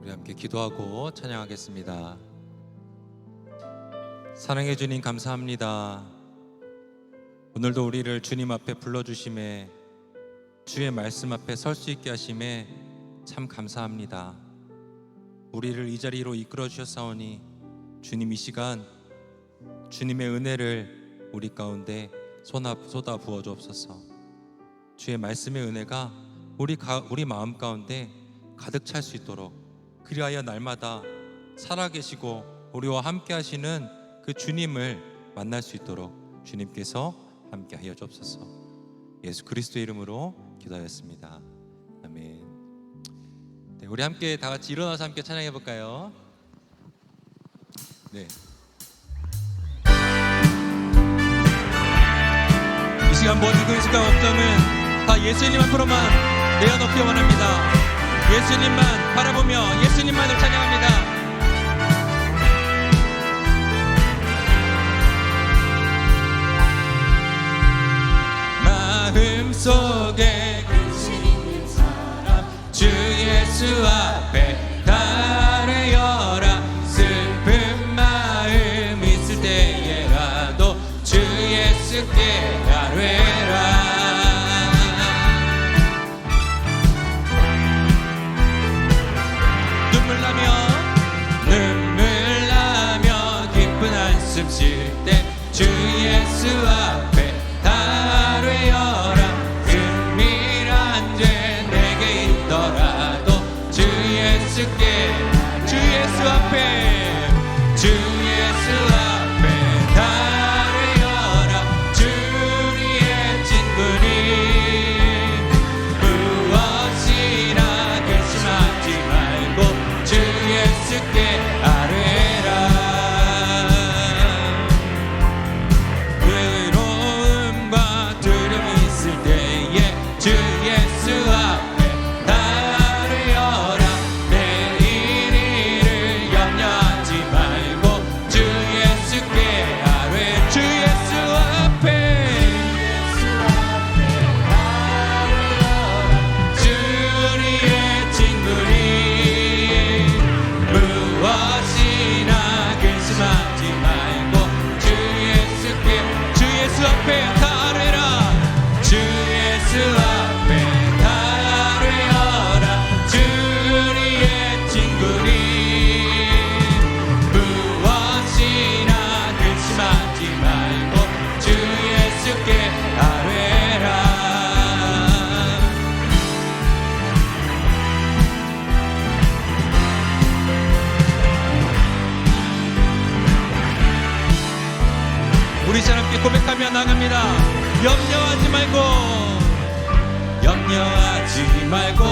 우리 함께 기도하고 찬양하겠습니다. 사랑해 주님 감사합니다. 오늘도 우리를 주님 앞에 불러주심에, 주의 말씀 앞에 설 수 있게 하심에 참 감사합니다. 우리를 이 자리로 이끌어 주셨사오니 주님, 이 시간 주님의 은혜를 우리 가운데 쏟아 부어 주옵소서. 주의 말씀의 은혜가 우리 마음 가운데 가득 찰 수 있도록, 그리하여 날마다 살아계시고 우리와 함께 하시는 그 주님을 만날 수 있도록 주님께서 함께 하여 주옵소서. 예수 그리스도의 이름으로 기도하였습니다. 아멘. 네, 우리 함께 다 같이 일어나서 함께 찬양해 볼까요? 네. 이 시간 모든 근심과 걱정은 다 예수님 앞으로만 내어놓기 원합니다. 예수님만 바라보며 예수님만을 찬양합니다. 마음속에 근심 있는 사람 주 예수 앞에 달래어라. 슬픈 마음 있을 때에라도 주 예수께 아뢰라. 눈물 나며 기쁜 한숨 쉴 때 주 예수 앞에 달래어라. 은밀한 죄 내게 있더라도 주 예수께, 주 예수 앞에, 주 예수 앞에 달래어라. 주님의 친구니 무엇이나 결심하지 말고 주 예수께 아뢰라. 외로움과 두려움이 있을 때에 주 예수 앞에 달래어라. 내일 일을 염려하지 말고 주 예수께 아뢰. 주 예수 앞에, 주님의 친구니 무엇이나 근심하지 말고 주 예수께, 주 예수 앞에 달래라. 주 예수 앞에 달래어라. 주님의 친구니 무엇이나 근심하지 말고 주 예수께 아뢰라. 우리 자 함께 고백하며 나갑니다. 염려하지 말고, 염려하지 말고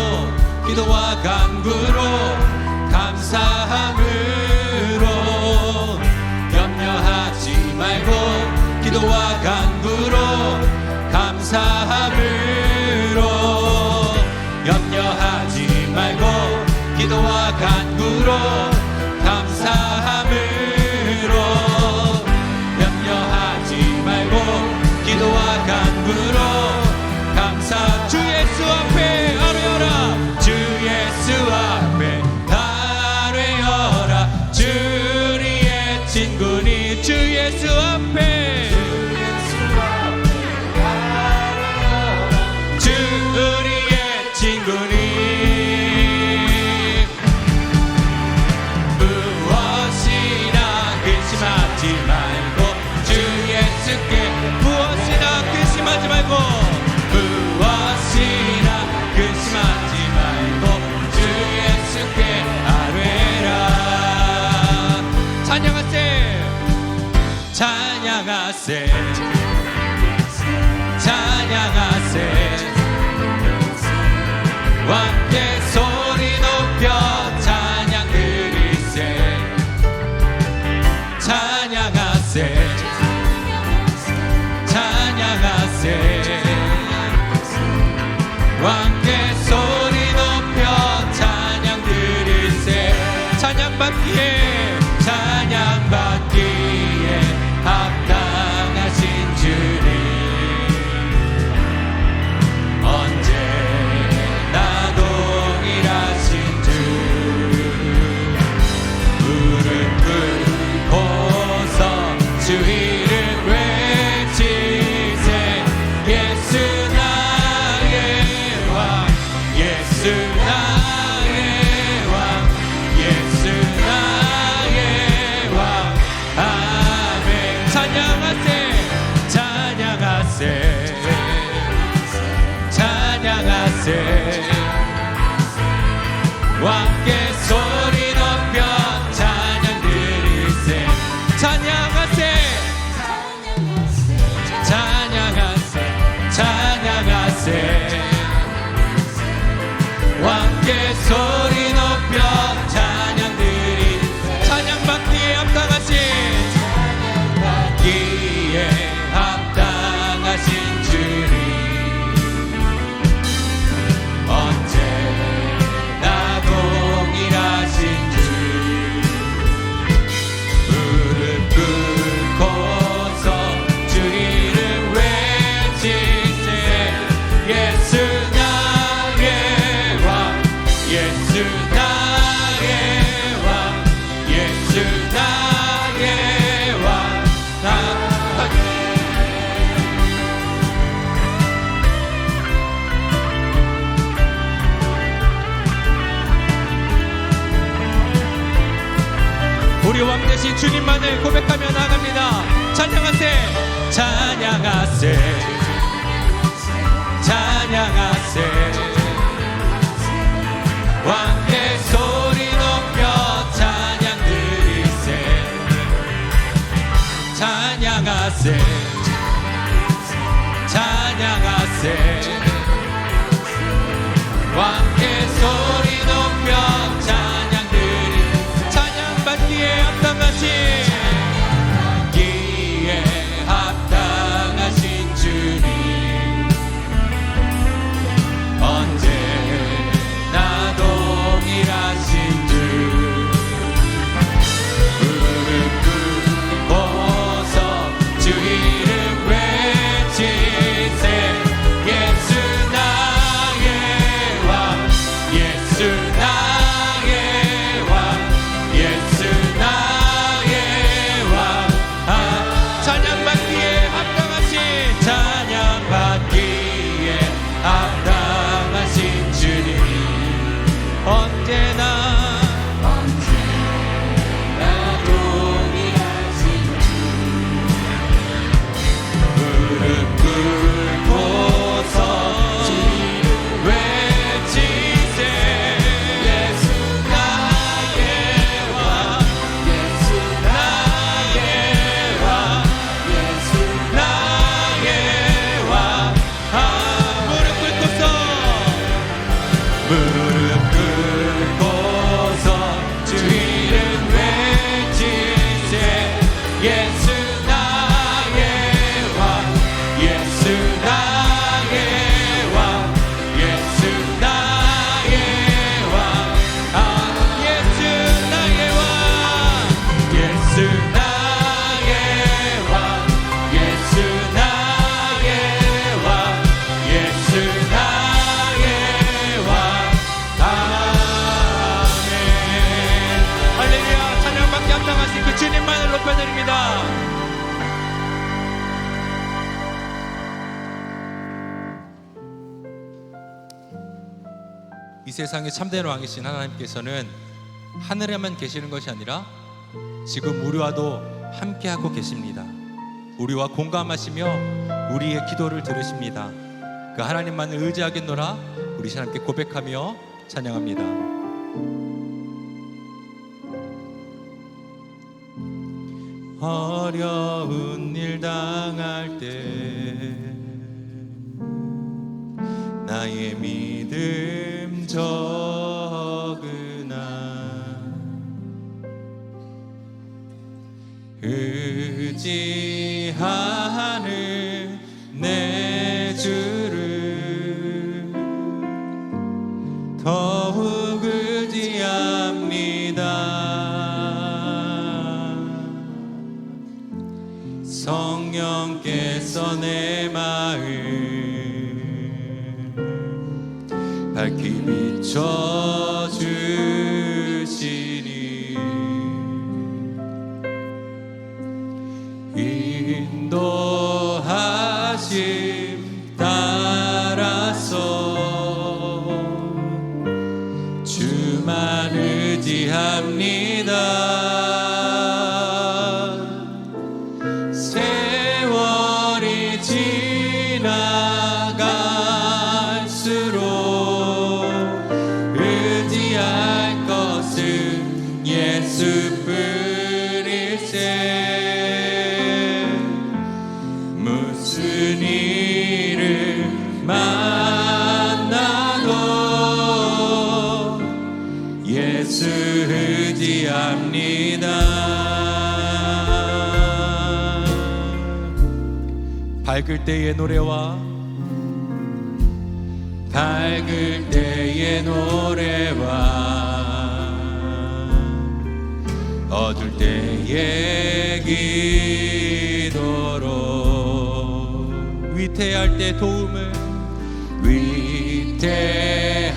기도와 간구로 감사함으로, 염려하지 말고 기도와 간구로 감사함으로, 염려하지 말고 기도와 간구로 감사함으로, 기도와 간구로 감사. 주 예수 앞에 아뢰어라. 주 예수 앞에 아뢰어라. 주님의 친구니 주 예수 앞에, 주님의 친구니 무엇이나 근심하지 말고 주 예수께, 무엇이나 근심하지 말고, 무엇이나 근심하지 말고 주 예수께 아뢰라. 찬양하세, 찬양하세, 찬양하세. 함께 소리 높여 찬양 드리세. 찬양하세, 찬양하세. 함께 소리 높여 찬양 드리세. 찬양받기에, 찬양받기에 합당하신 주님, 언제나 동일하신 주. 함께 소리 높여 찬양 드리세. 찬양하세 찬양하세 찬양하세. 함께 소리 높여 찬양 드리세. 찬양받기에 합당하신 찬양받기에 합당하신 주님 언제나 동일하신 주. 무릎 꿇고서 주 이름 외치세. 예수 나의 왕 예수 나의 왕 예수 나의 왕. 우리 왕 대신 주님만을 고백하며 나갑니다. 찬양하세 찬양하세 찬양하세. 왕께 소리 높여 찬양 드리세. 찬양하세 찬양하세. 왕께 소리 높여 찬양 드리세. 찬양받기에 합당하신 기에 합당하신 주님 언제나 동일하신 주. 무릎 꿇고서 주 이름 외치세. 예수 나의 왕 예수 나의 왕 예수 나의 왕. 찬양받기에 합당하신 찬양받기에 합당하신 주님 언제나 동일하신 주. 무릎 꿇고서 외치세. 예수 나의 왕 예수 나의 왕 예수 나의 왕. 무릎 꿇고서 주 이름 외치세. 예수 나의 왕 예수 나의 왕 예수 나의 왕. 예수 나의 왕 예수 나의 왕 예수 나의 왕 예수 나의 왕. 아멘. 할렐루야. 찬양받기 합당하신 그 주님만을 높여드립니다. 이 세상의 참된 왕이신 하나님께서는 하늘에만 계시는 것이 아니라 지금 우리와도 함께하고 계십니다. 우리와 공감하시며 우리의 기도를 들으십니다. 그 하나님만을 의지하겠노라. 우리 하나님께 고백하며 찬양합니다. 어려운 일 당할 때 나의 믿음 적으나 의지하는 내 주를 더욱 의지합니다. 성령께서 내 마음 밝히 비춰주시니 인도하심 따라서 주만 의지합니다. 세월이 지나갈수록 의지하 예수 의지합니다. 밝을 때의 노래와 밝을 때의 노래와 어둘 때의 기도로 위태할 때 도움을 위태할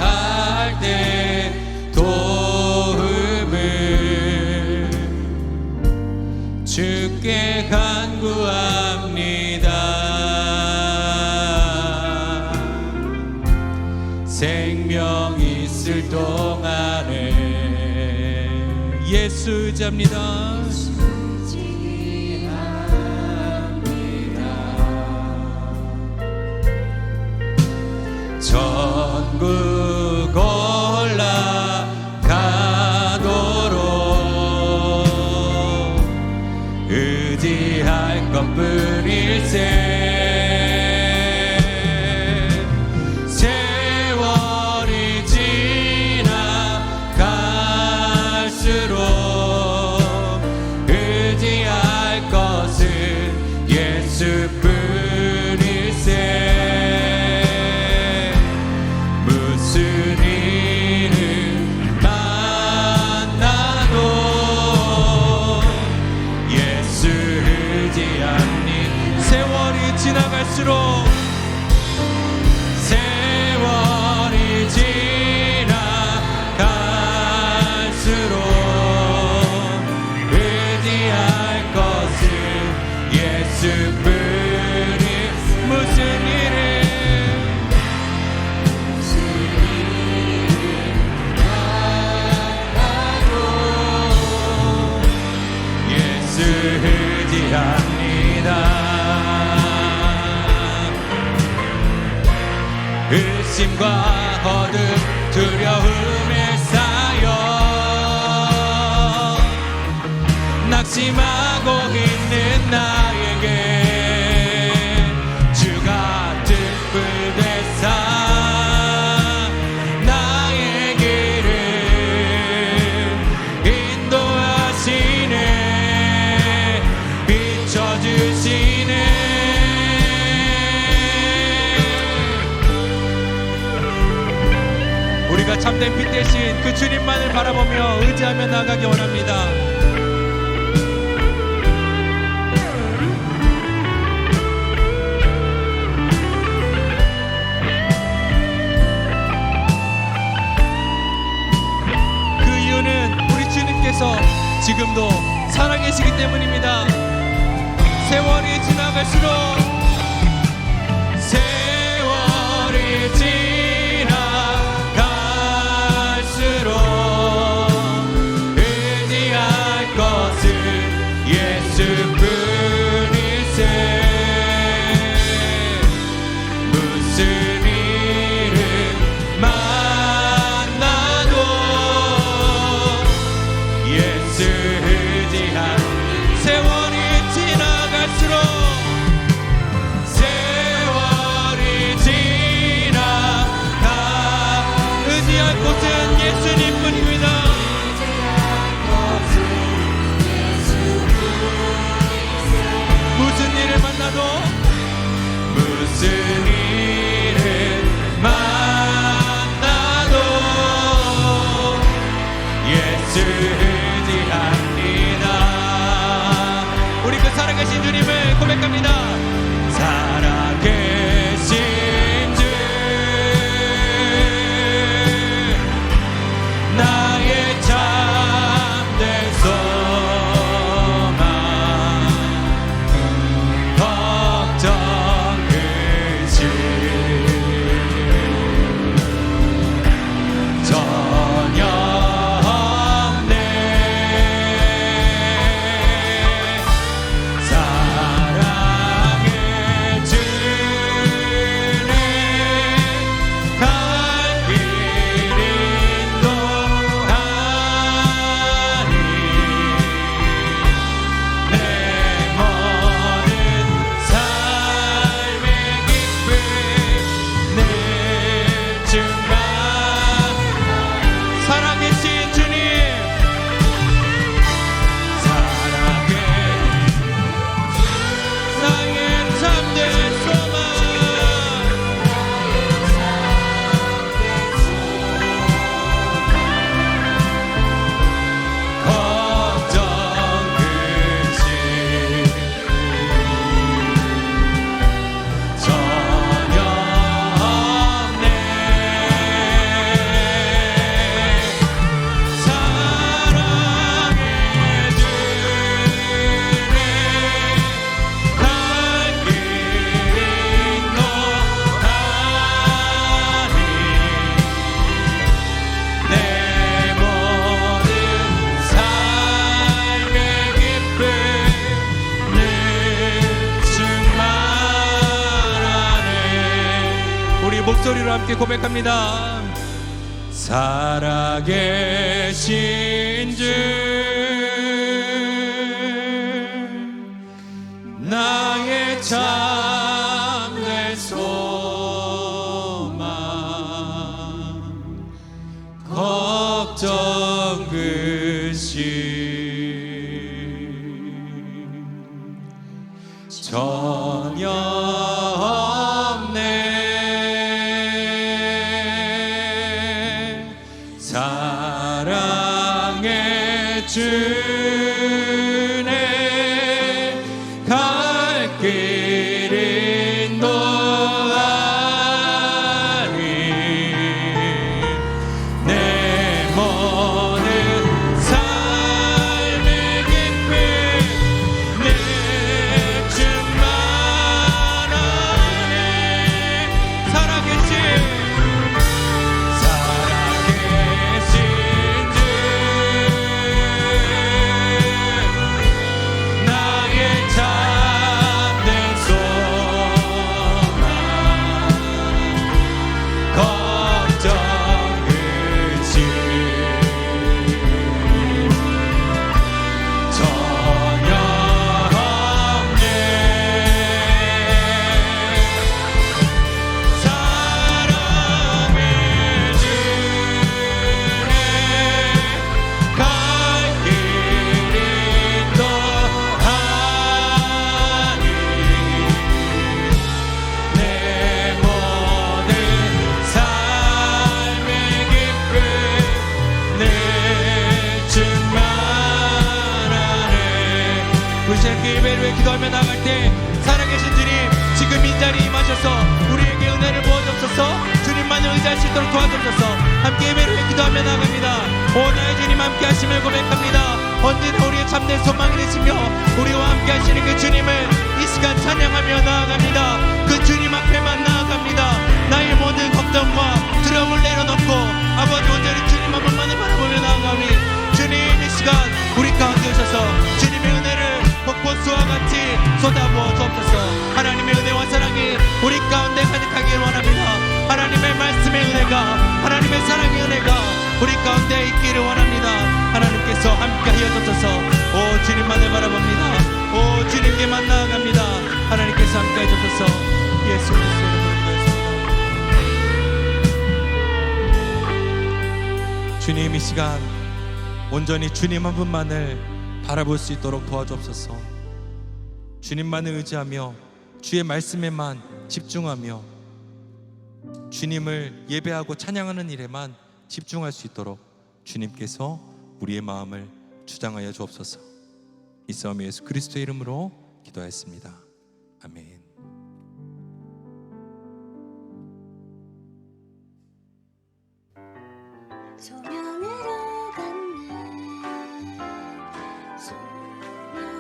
때 도움을 주께 간구합니다. 생명 있을 동안에 예수 의지합니다. 천국 올라가도록 의지할 것뿐일세. 세월이 지나갈수록 의지할 것은 예수뿐일세. 지나갈수록 세월이 지나갈수록 의지할 것은 예수뿐이. 무슨 일을 만나도 예수 의지합니다. 의심과 어둠 두려움에 쌓여 낙심하고 있는 나에게 주가 등불 되사 나의 길을 인도하시네. 비춰주시네. 우리가 참된 빛 대신 그 주님만을 바라보며 의지하며 나아가기 원합니다. 그 이유는 우리 주님께서 지금도 살아계시기 때문입니다. 세월이 지나갈수록 세월이 의지할 것은 예수뿐일세. 무슨 일을 만나도 예수 의지한. 세월이 지나갈수록 세월이 지나가 의지할 곳은 예수님뿐입니다. 무슨 일을 만나도 무슨 일을 만나도 예수 의지합니다. 우리 그 살아계신 주님을 고백합니다. 살아계신 주 나의 참된 소망 걱정 의심 전혀 없네. 함께 고백합니다. 살아계신 주 나의 참된 소망 걱정 근심 전혀 없네. 사랑의 주네 갈 길 인도하니 내 모든 삶의 기쁨 내 주만 아네. 살아계신 주 나의 참된 소망 걱정 근심 전혀 없네. 사랑의 주네 갈 길 인도하니 내 모든 삶의 기쁨 내 주만 아네. 우리 함께 예배를 위해 기도하며 나갈 때 살아계신 주님 지금 이 자리에 임하셔서 우리에게 은혜를 부어주옵소서. 주님만을 의지할 수 있도록 도와주옵소서. 함께 예배를 위해 기도하며 나갑니다. 오 나의 주님 함께 하심을 고백합니다. 언제나 우리의 참된 소망이 되시며 우리와 함께 하시는 그 주님을 이 시간 찬양하며 나아갑니다. 그 주님 앞에만 나아갑니다. 나의 모든 걱정과 두려움을 내려놓고 아버지 온전히 주님 한 분만을 바라보며 나아가니 주님 이 시간 우리 가운데 오셔서 주님의 은혜를 벚꽃수와 같이 쏟아부어 주옵소서. 하나님의 은혜와 사랑이 우리 가운데 가득하길 원합니다. 하나님의 말씀의 은혜가 하나님의 사랑의 은혜가 우리 가운데 있기를 원합니다. 하나님께서 함께하여 주셔서 오 주님만을 바라봅니다. 오 주님께만 나아갑니다. 하나님께서 함께해 주셔서 예수님의 이름으로 기도했습니다. 주님 이 시간 온전히 주님 한 분만을 바라볼 수 있도록 도와주옵소서. 주님만을 의지하며 주의 말씀에만 집중하며 주님을 예배하고 찬양하는 일에만 집중할 수 있도록 주님께서 우리의 마음을 주장하여 주옵소서. 이 싸움 예수 그리스도의 이름으로 기도하였습니다. 아멘. 소명으로 걷는 소명교회.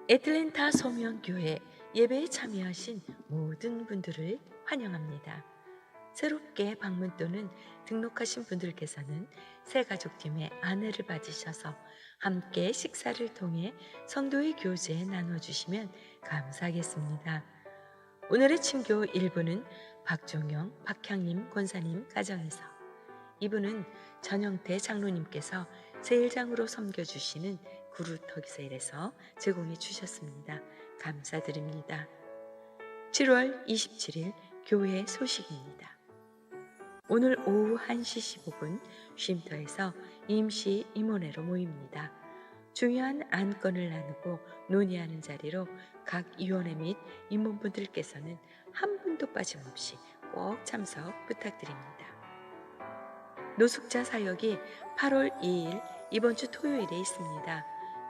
애틀랜타 소명교회 예배에 참여하신 모든 분들을 환영합니다. 새롭게 방문 또는 등록하신 분들께서는 새가족팀의 안내를 받으셔서 함께 식사를 통해 성도의 교제에 나눠주시면 감사하겠습니다. 오늘의 친교 1부는 박종영, 박향림 권사님 가정에서, 2부는 전영태 장로님께서 제1장으로 섬겨주시는 구루터기셀에서 제공해 주셨습니다. 감사드립니다. 7월 27일 교회 소식입니다. 오늘 오후 1시 15분 쉼터에서 임시 임원회로 모입니다. 중요한 안건을 나누고 논의하는 자리로 각 위원회 및 임원분들께서는 한 분도 빠짐없이 꼭 참석 부탁드립니다. 노숙자 사역이 8월 2일 이번 주 토요일에 있습니다.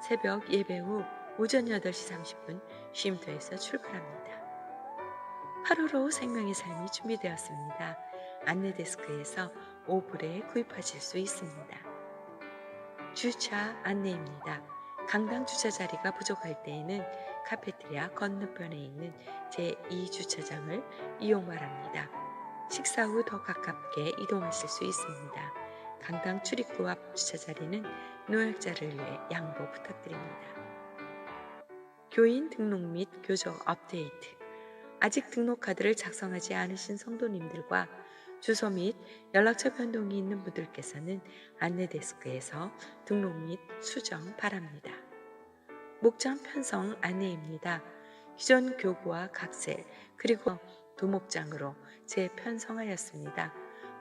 새벽 예배 후 오전 8시 30분 쉼터에서 출발합니다. 8월호 생명의 삶이 준비되었습니다. 안내 데스크에서 오불에 구입하실 수 있습니다. 주차 안내입니다. 강당 주차 자리가 부족할 때에는 카페테리아 건너편에 있는 제2주차장을 이용 바랍니다. 식사 후 더 가깝게 이동하실 수 있습니다. 강당 출입구 앞 주차 자리는 노약자를 위해 양보 부탁드립니다. 교인 등록 및 교적 업데이트. 아직 등록 카드를 작성하지 않으신 성도님들과 주소 및 연락처 변동이 있는 분들께서는 안내 데스크에서 등록 및 수정 바랍니다. 목장 편성 안내입니다. 기존 교구와 각셀 그리고 도목장으로 재편성하였습니다.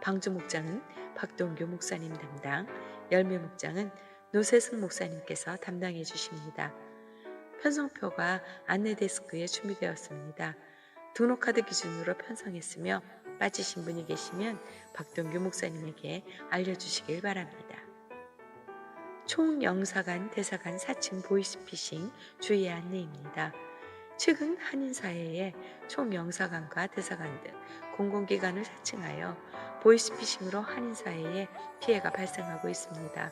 방주 목장은 박동규 목사님 담당, 열매 목장은 노세승 목사님께서 담당해 주십니다. 편성표가 안내 데스크에 준비되었습니다. 등록카드 기준으로 편성했으며 빠지신 분이 계시면 박동규 목사님에게 알려주시길 바랍니다. 총영사관 대사관 4층 보이스피싱 주의 안내입니다. 최근 한인사회에 총영사관과 대사관 등 공공기관을 사칭하여 보이스피싱으로 한인사회에 피해가 발생하고 있습니다.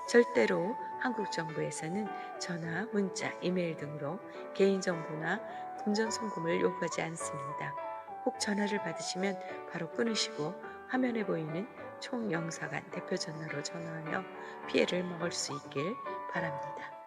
절대로 한국정부에서는 전화, 문자, 이메일 등으로 개인정보나 금전송금을 요구하지 않습니다. 혹 전화를 받으시면 바로 끊으시고 화면에 보이는 총영사관 대표 전화로 전화하며 피해를 먹을 수 있길 바랍니다.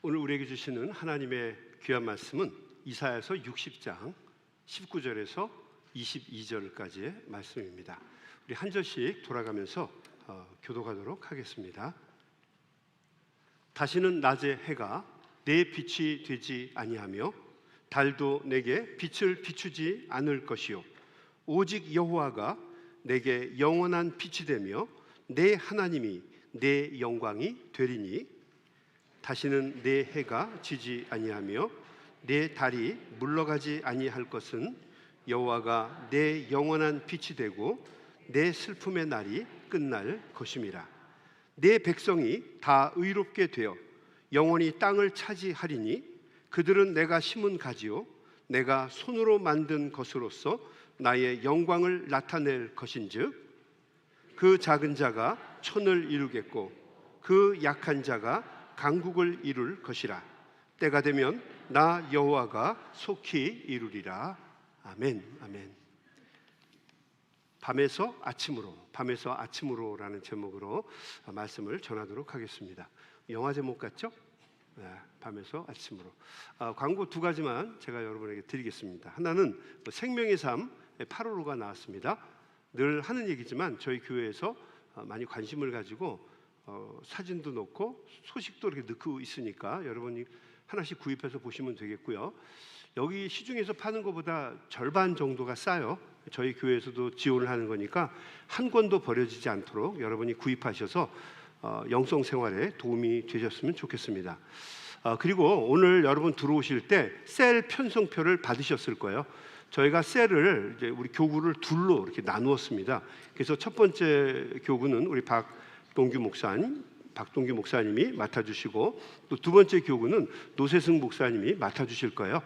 오늘 우리에게 주시는 하나님의 귀한 말씀은 이사야서 60장 19절에서 22절까지의 말씀입니다. 우리 한 절씩 돌아가면서 교독하도록 하겠습니다. 다시는 낮의 해가 내 빛이 되지 아니하며 달도 내게 빛을 비추지 않을 것이요 오직 여호와가 내게 영원한 빛이 되며 내 하나님이 내 영광이 되리니 다시는 내 해가 지지 아니하며 내 달이 물러가지 아니할 것은 여호와가 내 영원한 빛이 되고 내 슬픔의 날이 끝날 것임이라. 내 백성이 다 의롭게 되어 영원히 땅을 차지하리니 그들은 내가 심은 가지요 내가 손으로 만든 것으로서 나의 영광을 나타낼 것인즉 그 작은 자가 천을 이루겠고 그 약한 자가 강국을 이룰 것이라. 때가 되면 나 여호와가 속히 이루리라. 아멘. 아멘. 밤에서 아침으로라는 제목으로 말씀을 전하도록 하겠습니다. 영화 제목 같죠? 네, 밤에서 아침으로. 광고 두 가지만 제가 여러분에게 드리겠습니다. 하나는 생명의 삶 8월호가 나왔습니다. 늘 하는 얘기지만 저희 교회에서 많이 관심을 가지고 사진도 넣고 소식도 이렇게 넣고 있으니까 여러분이 하나씩 구입해서 보시면 되겠고요. 여기 시중에서 파는 것보다 절반 정도가 싸요. 저희 교회에서도 지원을 하는 거니까 한 권도 버려지지 않도록 여러분이 구입하셔서 영성 생활에 도움이 되셨으면 좋겠습니다. 그리고 오늘 여러분 들어오실 때 셀 편성표를 받으셨을 거예요. 저희가 셀을 이제 우리 교구를 둘로 이렇게 나누었습니다. 그래서 첫 번째 교구는 우리 박동규 목사님이 맡아주시고 또 두 번째 교구는 노세승 목사님이 맡아주실 거예요.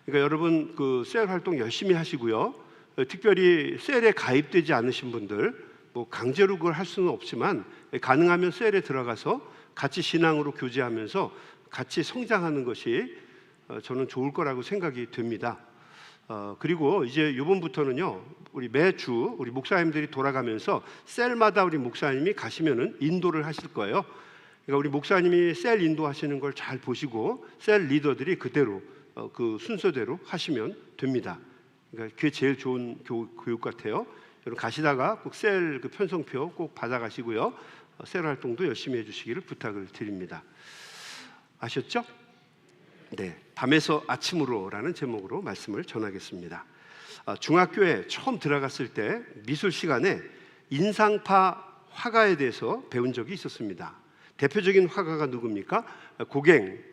그러니까 여러분 그 셀 활동 열심히 하시고요. 특별히 셀에 가입되지 않으신 분들 뭐 강제로 그걸 할 수는 없지만 가능하면 셀에 들어가서 같이 신앙으로 교제하면서 같이 성장하는 것이 저는 좋을 거라고 생각이 됩니다. 그리고 이제 이번부터는요 우리 매주 우리 목사님들이 돌아가면서 셀마다 우리 목사님이 가시면은 인도를 하실 거예요. 그러니까 우리 목사님이 셀 인도하시는 걸 잘 보시고 셀 리더들이 그대로 그 순서대로 하시면 됩니다. 그러니까 그게 제일 좋은 교육 같아요. 여러분 가시다가 꼭 셀 그 편성표 꼭 받아가시고요. 셀 활동도 열심히 해주시기를 부탁을 드립니다. 아셨죠? 네, 밤에서 아침으로라는 제목으로 말씀을 전하겠습니다. 중학교에 처음 들어갔을 때 미술 시간에 인상파 화가에 대해서 배운 적이 있었습니다. 대표적인 화가가 누굽니까? 고갱,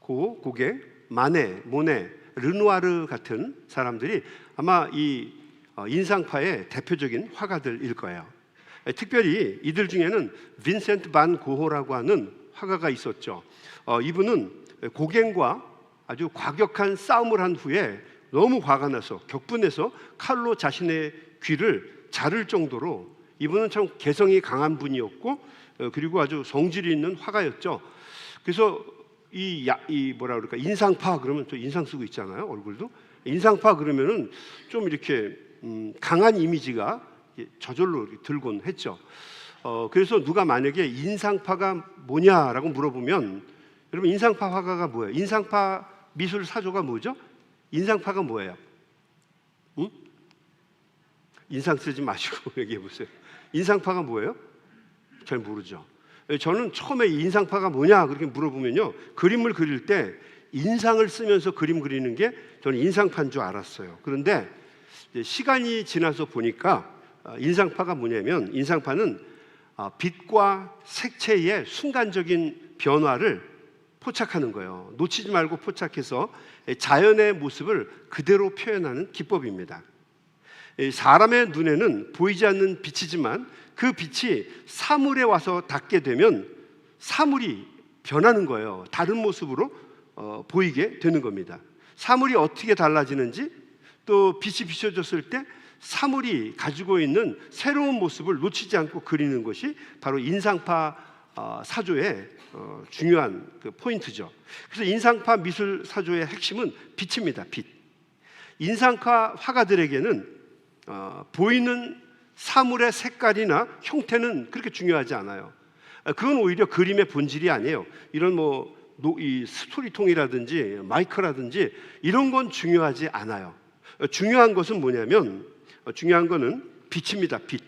고갱, 마네, 모네, 르누아르 같은 사람들이 아마 이 인상파의 대표적인 화가들일 거예요. 특별히 이들 중에는 빈센트 반 고호라고 하는 화가가 있었죠. 이분은 고갱과 아주 과격한 싸움을 한 후에 너무 화가 나서 격분해서 칼로 자신의 귀를 자를 정도로 이분은 참 개성이 강한 분이었고 그리고 아주 성질이 있는 화가였죠. 그래서 이 뭐라 그럴까 인상파 그러면 또 인상 쓰고 있잖아요. 얼굴도 인상파 그러면은 좀 이렇게 강한 이미지가 저절로 이렇게 들곤 했죠. 그래서 누가 만약에 인상파가 뭐냐라고 물어보면 여러분 인상파 화가가 뭐예요? 인상파 미술 사조가 뭐죠? 인상파가 뭐예요? 응? 인상 쓰지 마시고 얘기해 보세요. 인상파가 뭐예요? 잘 모르죠. 저는 처음에 인상파가 뭐냐 그렇게 물어보면요 그림을 그릴 때 인상을 쓰면서 그림 그리는 게 저는 인상파인 줄 알았어요. 그런데 시간이 지나서 보니까 인상파가 뭐냐면 인상파는 빛과 색채의 순간적인 변화를 포착하는 거예요. 놓치지 말고 포착해서 자연의 모습을 그대로 표현하는 기법입니다. 사람의 눈에는 보이지 않는 빛이지만 그 빛이 사물에 와서 닿게 되면 사물이 변하는 거예요. 다른 모습으로 보이게 되는 겁니다. 사물이 어떻게 달라지는지, 또 빛이 비춰졌을 때 사물이 가지고 있는 새로운 모습을 놓치지 않고 그리는 것이 바로 인상파 사조의 중요한 그 포인트죠. 그래서 인상파 미술 사조의 핵심은 빛입니다. 빛. 인상파 화가들에게는 보이는 사물의 색깔이나 형태는 그렇게 중요하지 않아요. 그건 오히려 그림의 본질이 아니에요. 이런 이 스토리통이라든지 마이크라든지 이런 건 중요하지 않아요. 중요한 것은 뭐냐면, 중요한 거는 빛입니다. 빛.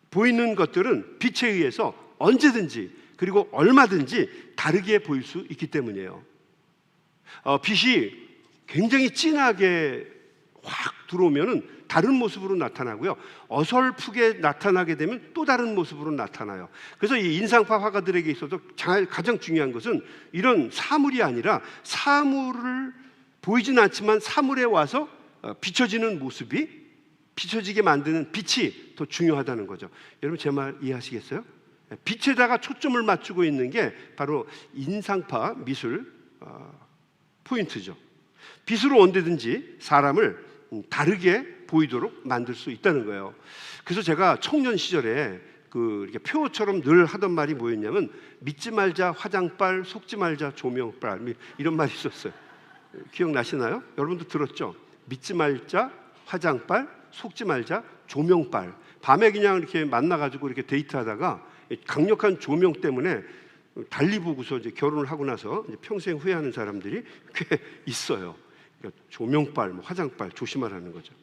보이는 것들은 빛에 의해서 언제든지 그리고 얼마든지 다르게 보일 수 있기 때문이에요. 빛이 굉장히 진하게 확 들어오면은 다른 모습으로 나타나고요. 어설프게 나타나게 되면 또 다른 모습으로 나타나요. 그래서 이 인상파 화가들에게 있어서 가장 중요한 것은 이런 사물이 아니라 사물을 보이진 않지만 사물에 와서 비춰지는 모습이, 비춰지게 만드는 빛이 더 중요하다는 거죠. 여러분 제 말 이해하시겠어요? 빛에다가 초점을 맞추고 있는 게 바로 인상파 미술 포인트죠. 빛으로 언제든지 사람을 다르게 보이도록 만들 수 있다는 거예요. 그래서 제가 청년 시절에 이렇게 표어처럼 늘 하던 말이 뭐였냐면, 믿지 말자 화장빨, 속지 말자 조명빨, 이런 말이 있었어요. 기억나시나요? 여러분도 들었죠? 믿지 말자 화장빨, 속지 말자 조명빨. 밤에 그냥 이렇게 만나가지고 이렇게 데이트하다가 강력한 조명 때문에 달리 보고서 이제 결혼을 하고 나서 이제 평생 후회하는 사람들이 꽤 있어요. 그러니까 조명빨, 화장빨 조심하라는 거죠.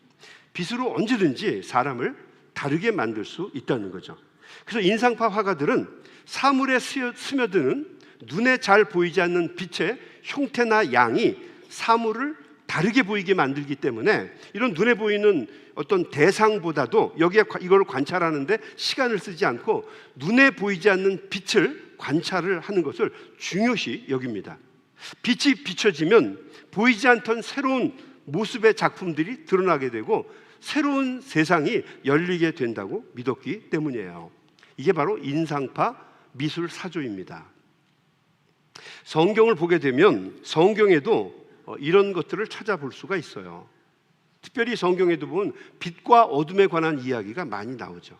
빛으로 언제든지 사람을 다르게 만들 수 있다는 거죠. 그래서 인상파 화가들은 사물에 스며드는 눈에 잘 보이지 않는 빛의 형태나 양이 사물을 다르게 보이게 만들기 때문에 이런 눈에 보이는 어떤 대상보다도 여기에 이걸 관찰하는데 시간을 쓰지 않고 눈에 보이지 않는 빛을 관찰을 하는 것을 중요시 여깁니다. 빛이 비춰지면 보이지 않던 새로운 모습의 작품들이 드러나게 되고 새로운 세상이 열리게 된다고 믿었기 때문이에요. 이게 바로 인상파 미술 사조입니다. 성경을 보게 되면 성경에도 이런 것들을 찾아볼 수가 있어요. 특별히 성경에도 보면 빛과 어둠에 관한 이야기가 많이 나오죠.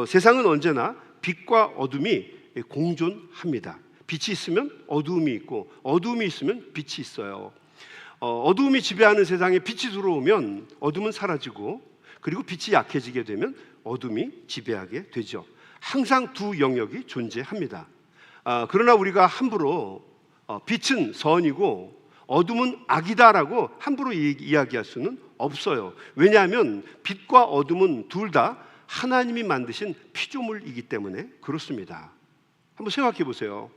세상은 언제나 빛과 어둠이 공존합니다. 빛이 있으면 어두움이 있고 어두움이 있으면 빛이 있어요. 어두움이 지배하는 세상에 빛이 들어오면 어둠은 사라지고, 그리고 빛이 약해지게 되면 어둠이 지배하게 되죠. 항상 두 영역이 존재합니다. 그러나 우리가 함부로 빛은 선이고 어둠은 악이다라고 함부로 이야기할 수는 없어요. 왜냐하면 빛과 어둠은 둘 다 하나님이 만드신 피조물이기 때문에 그렇습니다. 한번 생각해 보세요.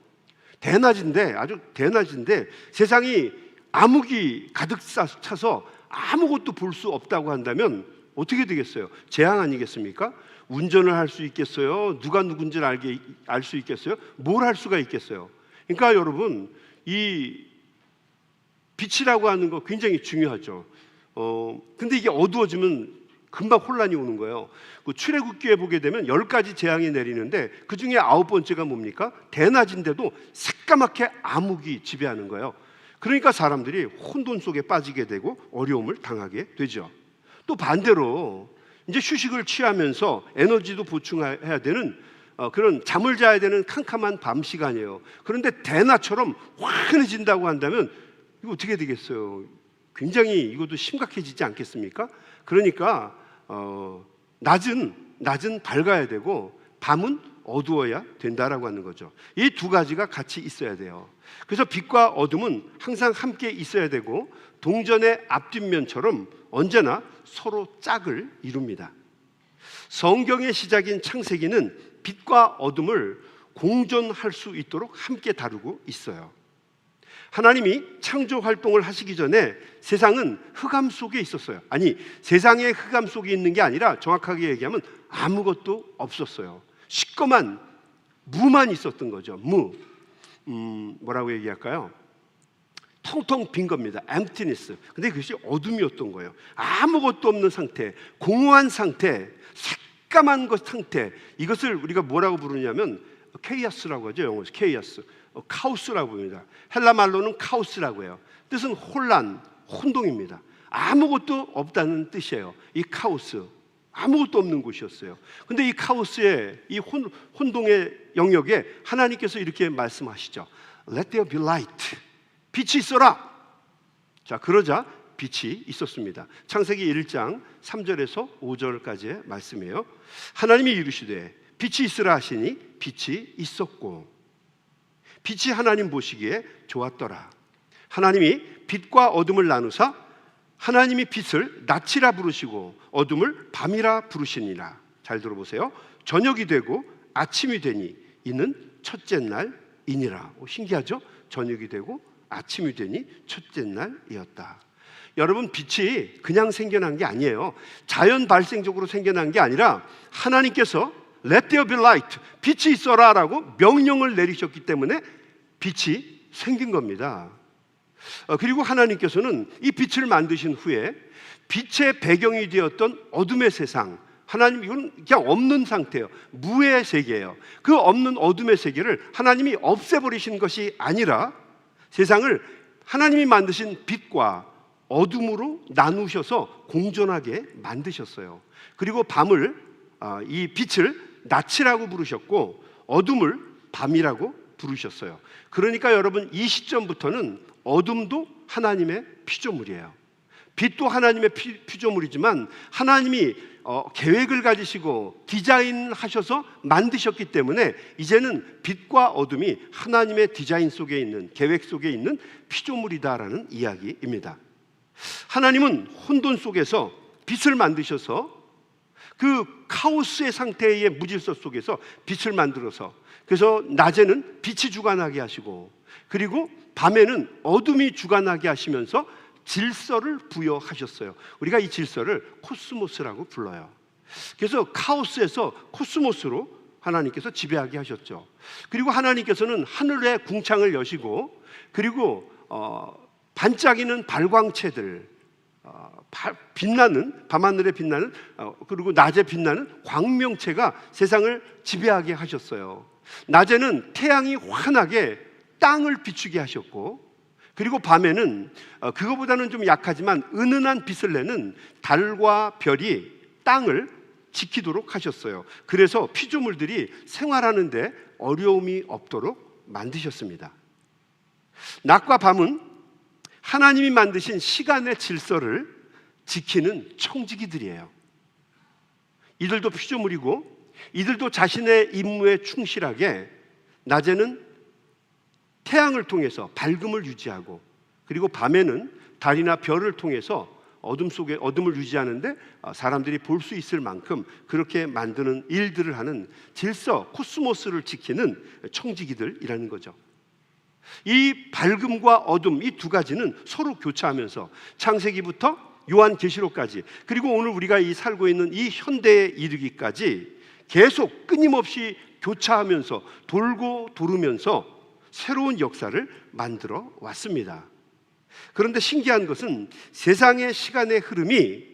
아주 대낮인데 세상이 암흑이 가득 차서 아무것도 볼 수 없다고 한다면 어떻게 되겠어요? 재앙 아니겠습니까? 운전을 할 수 있겠어요? 누가 누군지를 알 수 있겠어요? 뭘 할 수가 있겠어요? 그러니까 여러분, 이 빛이라고 하는 거 굉장히 중요하죠. 근데 이게 어두워지면 금방 혼란이 오는 거예요. 그 출애굽기에 보게 되면 10가지 재앙이 내리는데 그 중에 9번째가 뭡니까? 대낮인데도 새까맣게 암흑이 지배하는 거예요. 그러니까 사람들이 혼돈 속에 빠지게 되고 어려움을 당하게 되죠. 또 반대로 이제 휴식을 취하면서 에너지도 보충해야 되는 그런 잠을 자야 되는 캄캄한 밤 시간이에요. 그런데 대낮처럼 환해진다고 한다면 이거 어떻게 되겠어요? 굉장히 이것도 심각해지지 않겠습니까? 그러니까 낮은 밝아야 되고 밤은 어두워야 된다라고 하는 거죠. 이 두 가지가 같이 있어야 돼요. 그래서 빛과 어둠은 항상 함께 있어야 되고 동전의 앞뒷면처럼 언제나 서로 짝을 이룹니다. 성경의 시작인 창세기는 빛과 어둠을 공존할 수 있도록 함께 다루고 있어요. 하나님이 창조 활동을 하시기 전에 세상은 흑암 속에 있었어요. 아니, 세상의 흑암 속에 있는 게 아니라 정확하게 얘기하면 아무것도 없었어요. 시꺼먼 무만 있었던 거죠. 무. 뭐라고 얘기할까요? 텅텅 빈 겁니다. emptiness. 근데 그것이 어둠이었던 거예요. 아무것도 없는 상태, 공허한 상태, 새까만 것 상태. 이것을 우리가 뭐라고 부르냐면 케이아스라고 하죠. 영어에서 케이아스, 카오스라고 합니다. 헬라 말로는 카오스라고 해요. 뜻은 혼란, 혼동입니다. 아무것도 없다는 뜻이에요. 이 카오스, 아무것도 없는 곳이었어요. 근데 이 카오스의 이 혼동의 영역에 하나님께서 이렇게 말씀하시죠. Let there be light. 빛이 있어라. 자, 그러자 빛이 있었습니다. 창세기 1장 3절에서 5절까지의 말씀이에요. 하나님이 이르시되 빛이 있으라 하시니 빛이 있었고 빛이 하나님 보시기에 좋았더라. 하나님이 빛과 어둠을 나누사 하나님이 빛을 낮이라 부르시고 어둠을 밤이라 부르시니라. 잘 들어보세요. 저녁이 되고 아침이 되니 이는 첫째 날이니라. 신기하죠? 저녁이 되고 아침이 되니 첫째 날이었다. 여러분, 빛이 그냥 생겨난 게 아니에요. 자연 발생적으로 생겨난 게 아니라 하나님께서 Let there be light, 빛이 있어라 라고 명령을 내리셨기 때문에 빛이 생긴 겁니다. 그리고 하나님께서는 이 빛을 만드신 후에 빛의 배경이 되었던 어둠의 세상, 하나님, 이건 그냥 없는 상태예요. 무의 세계예요. 그 없는 어둠의 세계를 하나님이 없애버리신 것이 아니라 세상을 하나님이 만드신 빛과 어둠으로 나누셔서 공존하게 만드셨어요. 그리고 밤을, 이 빛을 낮이라고 부르셨고 어둠을 밤이라고 부르셨어요. 그러니까 여러분, 이 시점부터는 어둠도 하나님의 피조물이에요. 빛도 하나님의 피조물이지만 하나님이 계획을 가지시고 디자인하셔서 만드셨기 때문에 이제는 빛과 어둠이 하나님의 디자인 속에 있는, 계획 속에 있는 피조물이다라는 이야기입니다. 하나님은 혼돈 속에서 빛을 만드셔서 그 카오스의 상태의 무질서 속에서 빛을 만들어서, 그래서 낮에는 빛이 주관하게 하시고 그리고 밤에는 어둠이 주관하게 하시면서 질서를 부여하셨어요. 우리가 이 질서를 코스모스라고 불러요. 그래서 카오스에서 코스모스로 하나님께서 지배하게 하셨죠. 그리고 하나님께서는 하늘의 궁창을 여시고 그리고 반짝이는 발광체들, 빛나는, 밤하늘에 빛나는, 그리고 낮에 빛나는 광명체가 세상을 지배하게 하셨어요. 낮에는 태양이 환하게 땅을 비추게 하셨고 그리고 밤에는 그거보다는 좀 약하지만 은은한 빛을 내는 달과 별이 땅을 지키도록 하셨어요. 그래서 피조물들이 생활하는데 어려움이 없도록 만드셨습니다. 낮과 밤은 하나님이 만드신 시간의 질서를 지키는 청지기들이에요. 이들도 피조물이고 이들도 자신의 임무에 충실하게 낮에는 태양을 통해서 밝음을 유지하고 그리고 밤에는 달이나 별을 통해서 어둠 속에 어둠을 유지하는데 사람들이 볼 수 있을 만큼 그렇게 만드는 일들을 하는 질서, 코스모스를 지키는 청지기들이라는 거죠. 이 밝음과 어둠, 이 두 가지는 서로 교차하면서 창세기부터 요한계시록까지 그리고 오늘 우리가 이 살고 있는 이 현대에 이르기까지 계속 끊임없이 교차하면서 돌고 도르면서 새로운 역사를 만들어 왔습니다. 그런데 신기한 것은 세상의 시간의 흐름이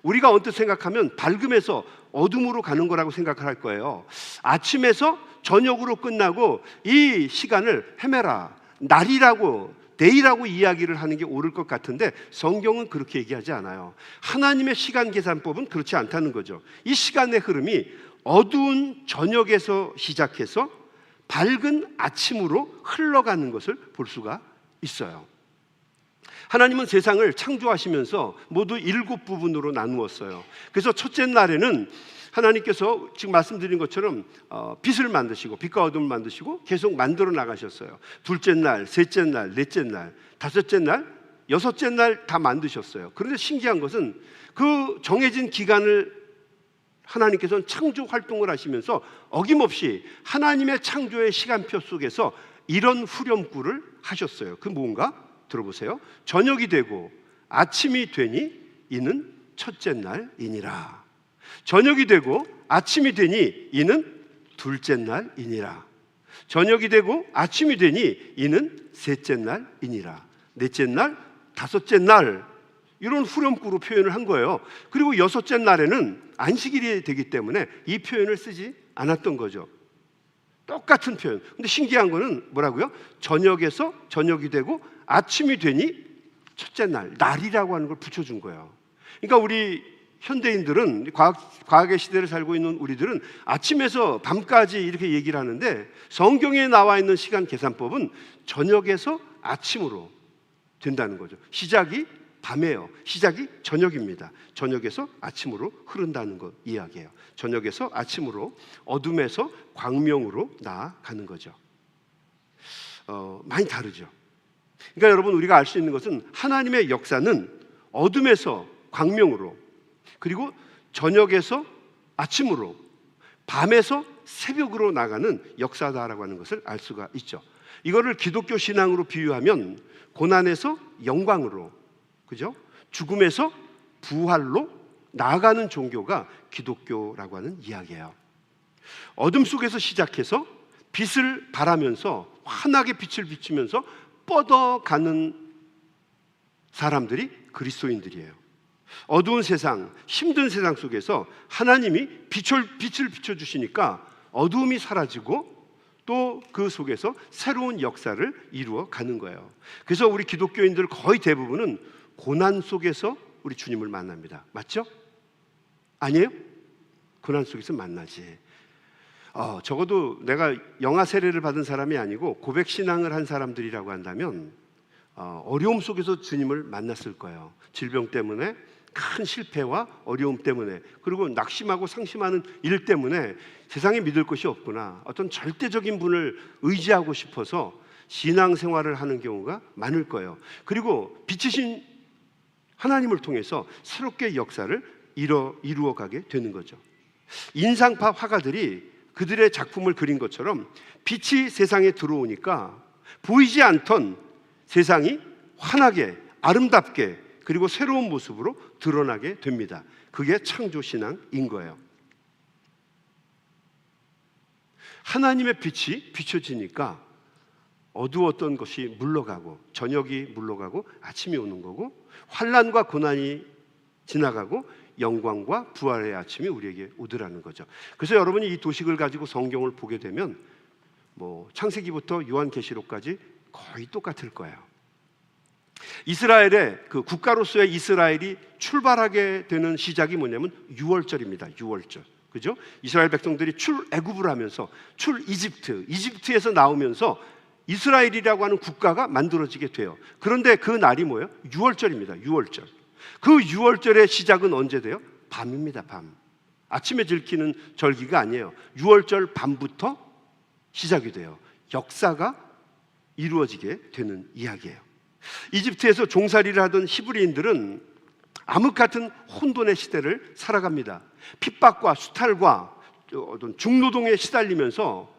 우리가 언뜻 생각하면 밝음에서 어둠으로 가는 거라고 생각할 거예요. 아침에서 저녁으로 끝나고 이 시간을 헤매라, 날이라고, 데이라고 이야기를 하는 게 옳을 것 같은데 성경은 그렇게 얘기하지 않아요. 하나님의 시간 계산법은 그렇지 않다는 거죠. 이 시간의 흐름이 어두운 저녁에서 시작해서 밝은 아침으로 흘러가는 것을 볼 수가 있어요. 하나님은 세상을 창조하시면서 모두 7부분으로 나누었어요. 그래서 첫째 날에는 하나님께서 지금 말씀드린 것처럼 빛을 만드시고 빛과 어둠을 만드시고 계속 만들어 나가셨어요. 둘째 날, 셋째 날, 넷째 날, 다섯째 날, 여섯째 날 다 만드셨어요. 그런데 신기한 것은 그 정해진 기간을 하나님께서는 창조 활동을 하시면서 어김없이 하나님의 창조의 시간표 속에서 이런 후렴구를 하셨어요. 그 뭔가? 들어보세요. 저녁이 되고 아침이 되니 이는 첫째 날이니라. 저녁이 되고 아침이 되니 이는 둘째 날이니라. 저녁이 되고 아침이 되니 이는 셋째 날이니라. 넷째 날, 다섯째 날, 이런 후렴구로 표현을 한 거예요. 그리고 여섯째 날에는 안식일이 되기 때문에 이 표현을 쓰지 않았던 거죠. 똑같은 표현. 근데 신기한 거는 뭐라고요? 저녁에서 저녁이 되고 아침이 되니 첫째 날, 날이라고 하는 걸 붙여준 거예요. 그러니까 우리 현대인들은, 과학의 시대를 살고 있는 우리들은 아침에서 밤까지 이렇게 얘기를 하는데, 성경에 나와 있는 시간 계산법은 저녁에서 아침으로 된다는 거죠. 시작이 밤이에요. 시작이 저녁입니다. 저녁에서 아침으로 흐른다는 것 이야기예요. 저녁에서 아침으로, 어둠에서 광명으로 나아가는 거죠. 많이 다르죠. 그러니까 여러분, 우리가 알 수 있는 것은 하나님의 역사는 어둠에서 광명으로, 그리고 저녁에서 아침으로, 밤에서 새벽으로 나가는 역사다라고 하는 것을 알 수가 있죠. 이거를 기독교 신앙으로 비유하면 고난에서 영광으로, 그죠? 죽음에서 부활로 나아가는 종교가 기독교라고 하는 이야기예요. 어둠 속에서 시작해서 빛을 발하면서 환하게 빛을 비추면서 뻗어가는 사람들이 그리스도인들이에요. 어두운 세상, 힘든 세상 속에서 하나님이 빛을 비춰주시니까 어두움이 사라지고 또 그 속에서 새로운 역사를 이루어 가는 거예요. 그래서 우리 기독교인들 거의 대부분은 고난 속에서 우리 주님을 만납니다. 맞죠? 아니에요? 고난 속에서 만나지. 적어도 내가 영아 세례를 받은 사람이 아니고 고백 신앙을 한 사람들이라고 한다면 어려움 속에서 주님을 만났을 거예요. 질병 때문에, 큰 실패와 어려움 때문에, 그리고 낙심하고 상심하는 일 때문에 세상에 믿을 것이 없구나, 어떤 절대적인 분을 의지하고 싶어서 신앙생활을 하는 경우가 많을 거예요. 그리고 빛이신 하나님을 통해서 새롭게 역사를 이루어가게 되는 거죠. 인상파 화가들이 그들의 작품을 그린 것처럼 빛이 세상에 들어오니까 보이지 않던 세상이 환하게, 아름답게, 그리고 새로운 모습으로 드러나게 됩니다. 그게 창조신앙인 거예요. 하나님의 빛이 비춰지니까 어두웠던 것이 물러가고, 저녁이 물러가고 아침이 오는 거고, 환난과 고난이 지나가고 영광과 부활의 아침이 우리에게 오더라는 거죠. 그래서 여러분이 이 도식을 가지고 성경을 보게 되면 창세기부터 요한계시록까지 거의 똑같을 거예요. 이스라엘의 그 국가로서의 이스라엘이 출발하게 되는 시작이 뭐냐면 유월절입니다. 유월절. 그죠? 이스라엘 백성들이 출애굽을 하면서 이집트에서 나오면서 이스라엘이라고 하는 국가가 만들어지게 돼요. 그런데 그 날이 뭐예요? 유월절입니다. 유월절. 그 유월절의 시작은 언제 돼요? 밤입니다. 밤. 아침에 들키는 절기가 아니에요. 유월절 밤부터 시작이 돼요. 역사가 이루어지게 되는 이야기예요. 이집트에서 종살이를 하던 히브리인들은 암흑 같은 혼돈의 시대를 살아갑니다. 핍박과 수탈과 어떤 중노동에 시달리면서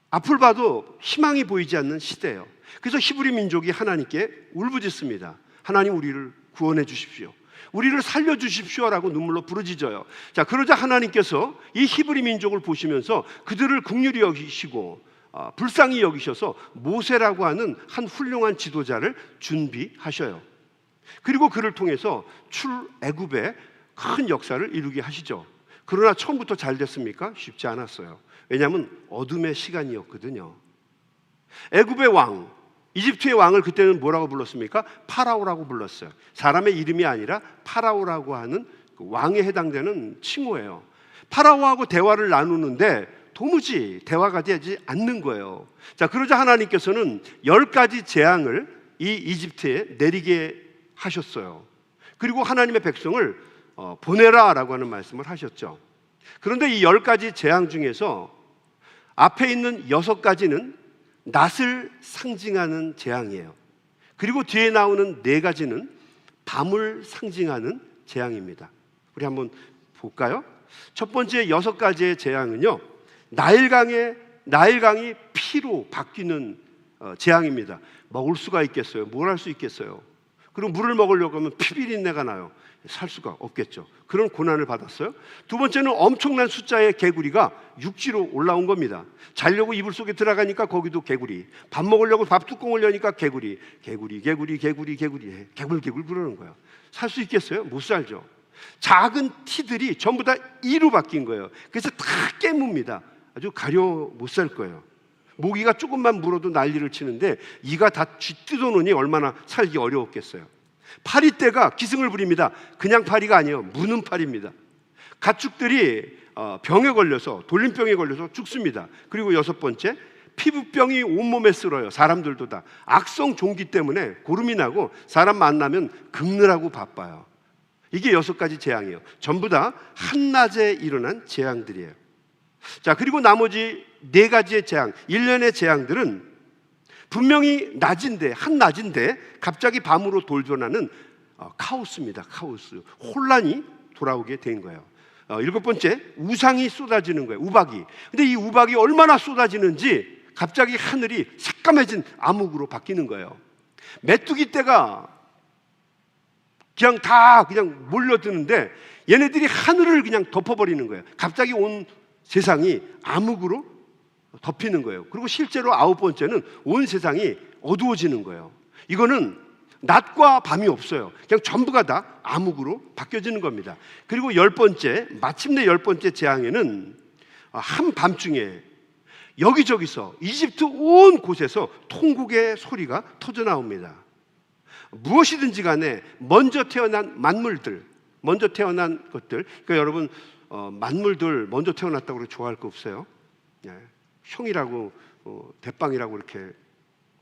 앞을 봐도 희망이 보이지 않는 시대예요. 그래서 히브리 민족이 하나님께 울부짖습니다. 하나님, 우리를 구원해 주십시오. 우리를 살려 주십시오라고 눈물로 부르짖어요. 자, 그러자 하나님께서 이 히브리 민족을 보시면서 그들을 긍휼히 여기시고 불쌍히 여기셔서 모세라고 하는 한 훌륭한 지도자를 준비하셔요. 그리고 그를 통해서 출애굽의 큰 역사를 이루게 하시죠. 그러나 처음부터 잘 됐습니까? 쉽지 않았어요. 왜냐하면 어둠의 시간이었거든요. 애굽의 왕, 이집트의 왕을 그때는 뭐라고 불렀습니까? 파라오라고 불렀어요. 사람의 이름이 아니라 파라오라고 하는 그 왕에 해당되는 칭호예요. 파라오하고 대화를 나누는데 도무지 대화가 되지 않는 거예요. 자, 그러자 하나님께서는 10가지 재앙을 이 이집트에 내리게 하셨어요. 그리고 하나님의 백성을 보내라라고 하는 말씀을 하셨죠. 그런데 이 10가지 재앙 중에서 앞에 있는 6가지는 낮을 상징하는 재앙이에요. 그리고 뒤에 나오는 4가지는 밤을 상징하는 재앙입니다. 우리 한번 볼까요? 첫 번째 6가지의 재앙은요, 나일강이 피로 바뀌는 재앙입니다. 먹을 수가 있겠어요? 뭘 할 수 있겠어요? 그리고 물을 먹으려고 하면 피비린내가 나요. 살 수가 없겠죠. 그런 고난을 받았어요. 두 번째는 엄청난 숫자의 개구리가 육지로 올라온 겁니다. 자려고 이불 속에 들어가니까 거기도 개구리, 밥 먹으려고 밥 뚜껑을 여니까 개구리 개굴 그러는 거예요. 살 수 있겠어요? 못 살죠. 작은 티들이 전부 다 이로 바뀐 거예요. 그래서 다 깨뭅니다. 아주 가려 못 살 거예요. 모기가 조금만 물어도 난리를 치는데 이가 다 쥐뜯어놓으니 얼마나 살기 어려웠겠어요. 파리떼가 기승을 부립니다. 그냥 파리가 아니에요. 무는 파리입니다. 가축들이 병에 걸려서, 돌림병에 걸려서 죽습니다. 그리고 여섯 번째, 피부병이 온몸에 쓸어요. 사람들도 다. 악성 종기 때문에 고름이 나고 사람 만나면 긁느라고 바빠요. 이게 여섯 가지 재앙이에요. 전부 다 한낮에 일어난 재앙들이에요. 자, 그리고 나머지 네 가지의 재앙, 일련의 재앙들은 분명히 낮인데, 한낮인데 갑자기 밤으로 돌변하는 카오스입니다. 카오스, 혼란이 돌아오게 된 거예요. 일곱 번째, 우상이 쏟아지는 거예요. 우박이. 근데 이 우박이 얼마나 쏟아지는지 갑자기 하늘이 새까매진 암흑으로 바뀌는 거예요. 메뚜기 떼가 그냥 다 그냥 몰려드는데 얘네들이 하늘을 그냥 덮어버리는 거예요. 갑자기 온 세상이 암흑으로 덮이는 거예요. 그리고 실제로 아홉 번째는 온 세상이 어두워지는 거예요. 이거는 낮과 밤이 없어요. 그냥 전부가 다 암흑으로 바뀌어지는 겁니다. 그리고 열 번째, 마침내 열 번째 재앙에는 한밤중에 여기저기서 이집트 온 곳에서 통곡의 소리가 터져 나옵니다. 무엇이든지 간에 먼저 태어난 만물들, 먼저 태어난 것들, 그러니까 여러분 만물들 먼저 태어났다고 그렇게 좋아할 거 없어요. 형이라고 대빵이라고 이렇게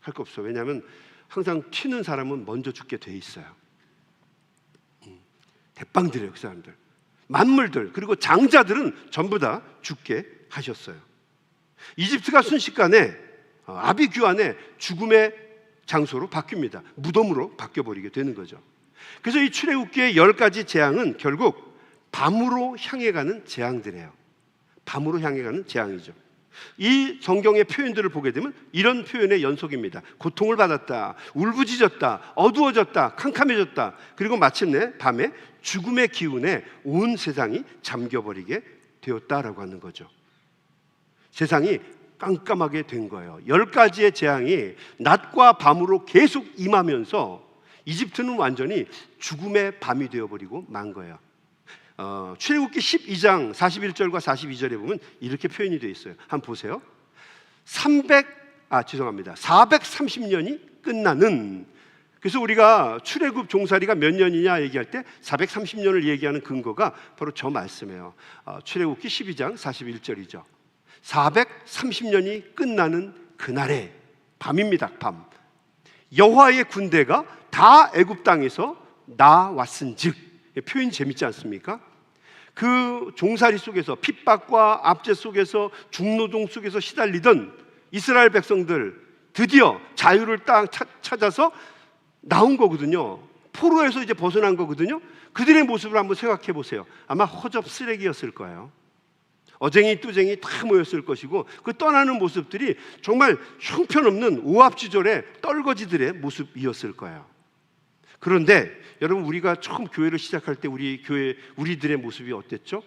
할 거 없어요. 왜냐하면 항상 튀는 사람은 먼저 죽게 돼 있어요. 대빵들이에요, 그 사람들. 만물들 그리고 장자들은 전부 다 죽게 하셨어요. 이집트가 순식간에 아비규환의 죽음의 장소로 바뀝니다. 무덤으로 바뀌어버리게 되는 거죠. 그래서 이 출애굽기의 10가지 재앙은 결국 밤으로 향해 가는 재앙들이에요. 밤으로 향해 가는 재앙이죠. 이 성경의 표현들을 보게 되면 이런 표현의 연속입니다. 고통을 받았다, 울부짖었다, 어두워졌다, 캄캄해졌다, 그리고 마침내 밤에 죽음의 기운에 온 세상이 잠겨버리게 되었다라고 하는 거죠. 세상이 깜깜하게 된 거예요. 10가지의 재앙이 낮과 밤으로 계속 임하면서 이집트는 완전히 죽음의 밤이 되어버리고 만 거예요. 출애굽기 12장 41절과 42절에 보면 이렇게 표현이 되어 있어요. 한번 보세요. 430년이 끝나는, 그래서 우리가 출애굽 종살이가 몇 년이냐 얘기할 때 430년을 얘기하는 근거가 바로 저 말씀이에요. 출애굽기 12장 41절이죠. 430년이 끝나는 그날의 밤입니다. 밤. 여호와의 군대가 다 애굽 땅에서 나왔은즉, 표현이 재밌지 않습니까? 그 종살이 속에서, 핍박과 압제 속에서, 중노동 속에서 시달리던 이스라엘 백성들 드디어 자유를 딱 찾아서 나온 거거든요. 포로에서 이제 벗어난 거거든요. 그들의 모습을 한번 생각해 보세요. 아마 허접 쓰레기였을 거예요. 어쟁이 뚜쟁이 다 모였을 것이고, 그 떠나는 모습들이 정말 형편없는 오합지졸의 떨거지들의 모습이었을 거예요. 그런데 여러분, 우리가 처음 교회를 시작할 때 우리들의 모습이 어땠죠?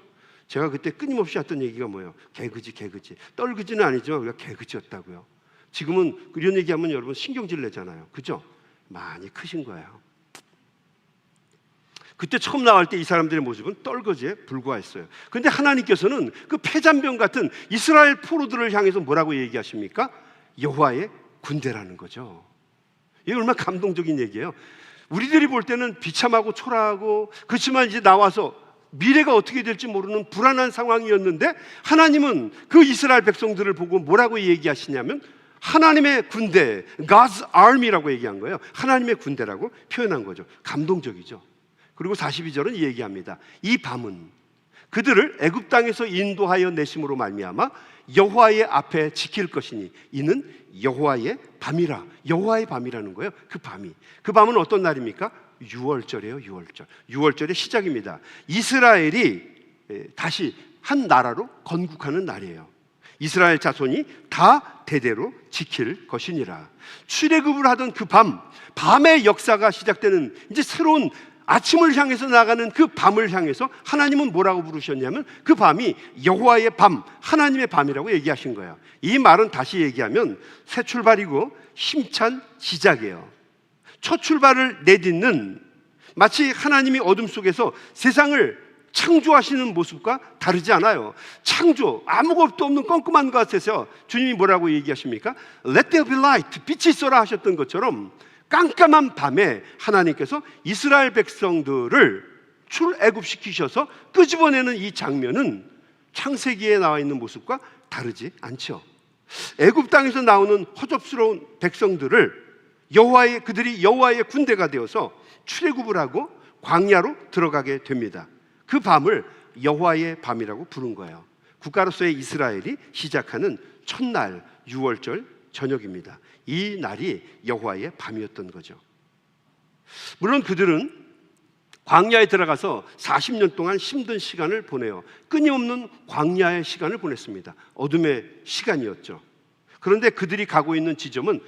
제가 그때 끊임없이 했던 얘기가 뭐예요? 개그지. 떨그지는 아니지만 우리가 개그지였다고요. 지금은 이런 얘기하면 여러분 신경질 내잖아요. 그죠? 많이 크신 거예요. 그때 처음 나올 때 이 사람들의 모습은 떨거지에 불과했어요. 그런데 하나님께서는 그 폐잔병 같은 이스라엘 포로들을 향해서 뭐라고 얘기하십니까? 여호와의 군대라는 거죠. 이게 얼마나 감동적인 얘기예요. 우리들이 볼 때는 비참하고 초라하고, 그렇지만 이제 나와서 미래가 어떻게 될지 모르는 불안한 상황이었는데, 하나님은 그 이스라엘 백성들을 보고 뭐라고 얘기하시냐면 하나님의 군대, God's Army라고 얘기한 거예요. 하나님의 군대라고 표현한 거죠. 감동적이죠. 그리고 42절은 얘기합니다. 이 밤은 그들을 애굽 땅에서 인도하여 내심으로 말미암아 여호와의 앞에 지킬 것이니 이는 여호와의 밤이라. 여호와의 밤이라는 거예요. 그 밤이. 그 밤은 어떤 날입니까? 6월절이에요. 6월절. 6월절의 시작입니다. 이스라엘이 다시 한 나라로 건국하는 날이에요. 이스라엘 자손이 다 대대로 지킬 것이니라. 출애굽을 하던 그 밤의 역사가 시작되는 이제 새로운 아침을 향해서 나가는 그 밤을 향해서 하나님은 뭐라고 부르셨냐면 그 밤이 여호와의 밤, 하나님의 밤이라고 얘기하신 거예요. 이 말은 다시 얘기하면 새 출발이고 힘찬 시작이에요. 첫 출발을 내딛는, 마치 하나님이 어둠 속에서 세상을 창조하시는 모습과 다르지 않아요. 창조, 아무것도 없는 껌껌한 것에서 주님이 뭐라고 얘기하십니까? Let there be light, 빛이 있어라 하셨던 것처럼 깜깜한 밤에 하나님께서 이스라엘 백성들을 출애굽시키셔서 끄집어내는 이 장면은 창세기에 나와 있는 모습과 다르지 않죠. 애굽 땅에서 나오는 허접스러운 백성들을 그들이 여호와의 군대가 되어서 출애굽을 하고 광야로 들어가게 됩니다. 그 밤을 여호와의 밤이라고 부른 거예요. 국가로서의 이스라엘이 시작하는 첫날 6월절 저녁입니다. 이 날이 여호와의 밤이었던 거죠. 물론 그들은 광야에 들어가서 40년 동안 힘든 시간을 보내요. 끊임없는 광야의 시간을 보냈습니다. 어둠의 시간이었죠. 그런데 그들이 가고 있는 지점은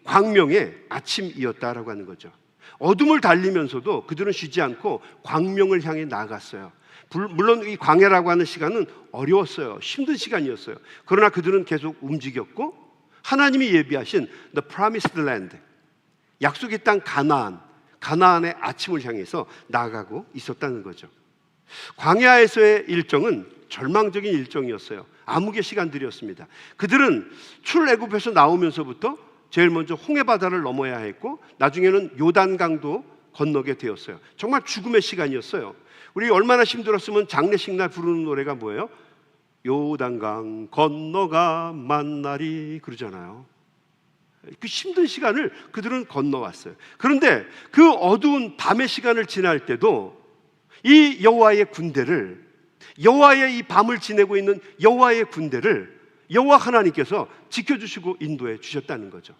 광명의 아침이었다라고 하는 거죠. 어둠을 달리면서도 그들은 쉬지 않고 광명을 향해 나아갔어요. 물론 이 광야라고 하는 시간은 어려웠어요. 힘든 시간이었어요. 그러나 그들은 계속 움직였고 하나님이 예비하신 The Promised Land, 약속의 땅 가나안의 아침을 향해서 나아가고 있었다는 거죠. 광야에서의 일정은 절망적인 일정이었어요. 암흑의 시간들이었습니다. 그들은 출애굽에서 나오면서부터 제일 먼저 홍해바다를 넘어야 했고 나중에는 요단강도 건너게 되었어요. 정말 죽음의 시간이었어요. 우리 얼마나 힘들었으면 장례식 날 부르는 노래가 뭐예요? 요단강 건너가 만나리 그러잖아요. 그 힘든 시간을 그들은 건너왔어요. 그런데 그 어두운 밤의 시간을 지날 때도 이 여호와의 군대를, 여호와의 이 밤을 지내고 있는 여호와의 군대를 여호와 하나님께서 지켜주시고 인도해 주셨다는 거죠.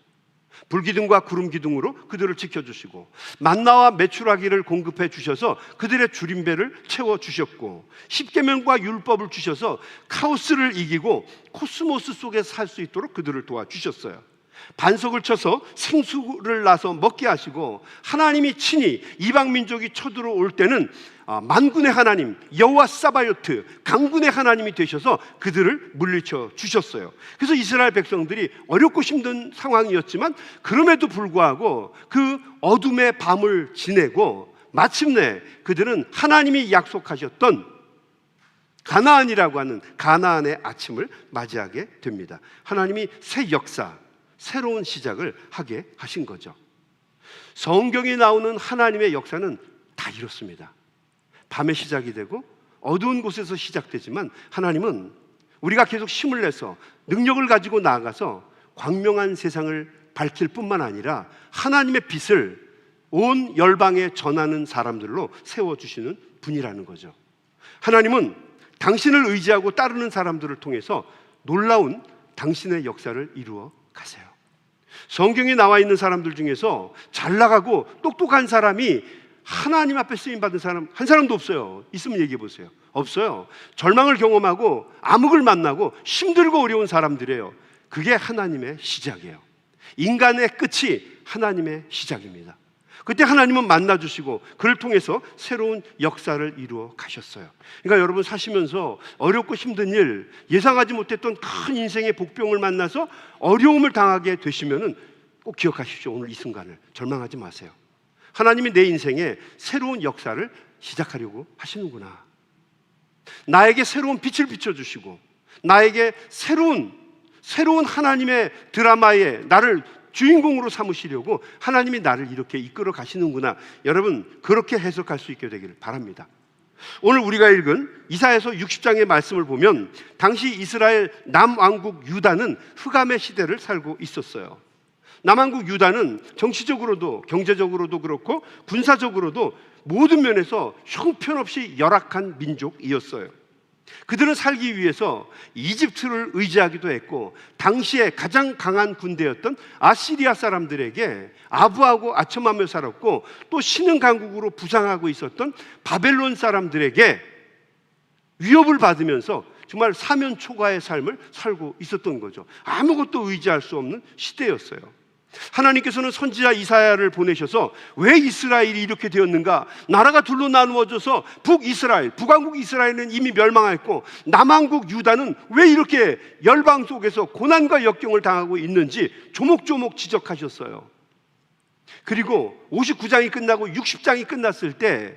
불기둥과 구름기둥으로 그들을 지켜주시고 만나와 메추라기를 공급해 주셔서 그들의 줄임배를 채워주셨고 십계명과 율법을 주셔서 카오스를 이기고 코스모스 속에 살 수 있도록 그들을 도와주셨어요. 반석을 쳐서 생수를 나서 먹게 하시고 하나님이 친히 이방 민족이 쳐들어올 때는 만군의 하나님 여호와 사바요트 강군의 하나님이 되셔서 그들을 물리쳐 주셨어요. 그래서 이스라엘 백성들이 어렵고 힘든 상황이었지만 그럼에도 불구하고 그 어둠의 밤을 지내고 마침내 그들은 하나님이 약속하셨던 가나안이라고 하는 가나안의 아침을 맞이하게 됩니다. 하나님이 새 역사, 새로운 시작을 하게 하신 거죠. 성경에 나오는 하나님의 역사는 다 이렇습니다. 밤에 시작이 되고 어두운 곳에서 시작되지만 하나님은 우리가 계속 힘을 내서 능력을 가지고 나아가서 광명한 세상을 밝힐 뿐만 아니라 하나님의 빛을 온 열방에 전하는 사람들로 세워주시는 분이라는 거죠. 하나님은 당신을 의지하고 따르는 사람들을 통해서 놀라운 당신의 역사를 이루어 가세요. 성경에 나와 있는 사람들 중에서 잘 나가고 똑똑한 사람이 하나님 앞에 쓰임받은 사람 한 사람도 없어요. 있으면 얘기해 보세요. 없어요. 절망을 경험하고 암흑을 만나고 힘들고 어려운 사람들이에요. 그게 하나님의 시작이에요. 인간의 끝이 하나님의 시작입니다. 그때 하나님은 만나주시고 그를 통해서 새로운 역사를 이루어 가셨어요. 그러니까 여러분 사시면서 어렵고 힘든 일, 예상하지 못했던 큰 인생의 복병을 만나서 어려움을 당하게 되시면은 꼭 기억하십시오. 오늘 이 순간을 절망하지 마세요. 하나님이 내 인생에 새로운 역사를 시작하려고 하시는구나. 나에게 새로운 빛을 비춰주시고 나에게 새로운 하나님의 드라마에 나를 주인공으로 삼으시려고 하나님이 나를 이렇게 이끌어 가시는구나. 여러분 그렇게 해석할 수 있게 되기를 바랍니다. 오늘 우리가 읽은 이사야서 60장의 말씀을 보면 당시 이스라엘 남왕국 유다는 흑암의 시대를 살고 있었어요. 남왕국 유다는 정치적으로도 경제적으로도 그렇고 군사적으로도 모든 면에서 형편없이 열악한 민족이었어요. 그들은 살기 위해서 이집트를 의지하기도 했고 당시에 가장 강한 군대였던 아시리아 사람들에게 아부하고 아첨하며 살았고 또 신흥 강국으로 부상하고 있었던 바벨론 사람들에게 위협을 받으면서 정말 사면 초가의 삶을 살고 있었던 거죠. 아무것도 의지할 수 없는 시대였어요. 하나님께서는 선지자 이사야를 보내셔서 왜 이스라엘이 이렇게 되었는가? 나라가 둘로 나누어져서 북이스라엘, 북왕국 이스라엘은 이미 멸망했고 남왕국 유다는 왜 이렇게 열방 속에서 고난과 역경을 당하고 있는지 조목조목 지적하셨어요. 그리고 59장이 끝나고 60장이 끝났을 때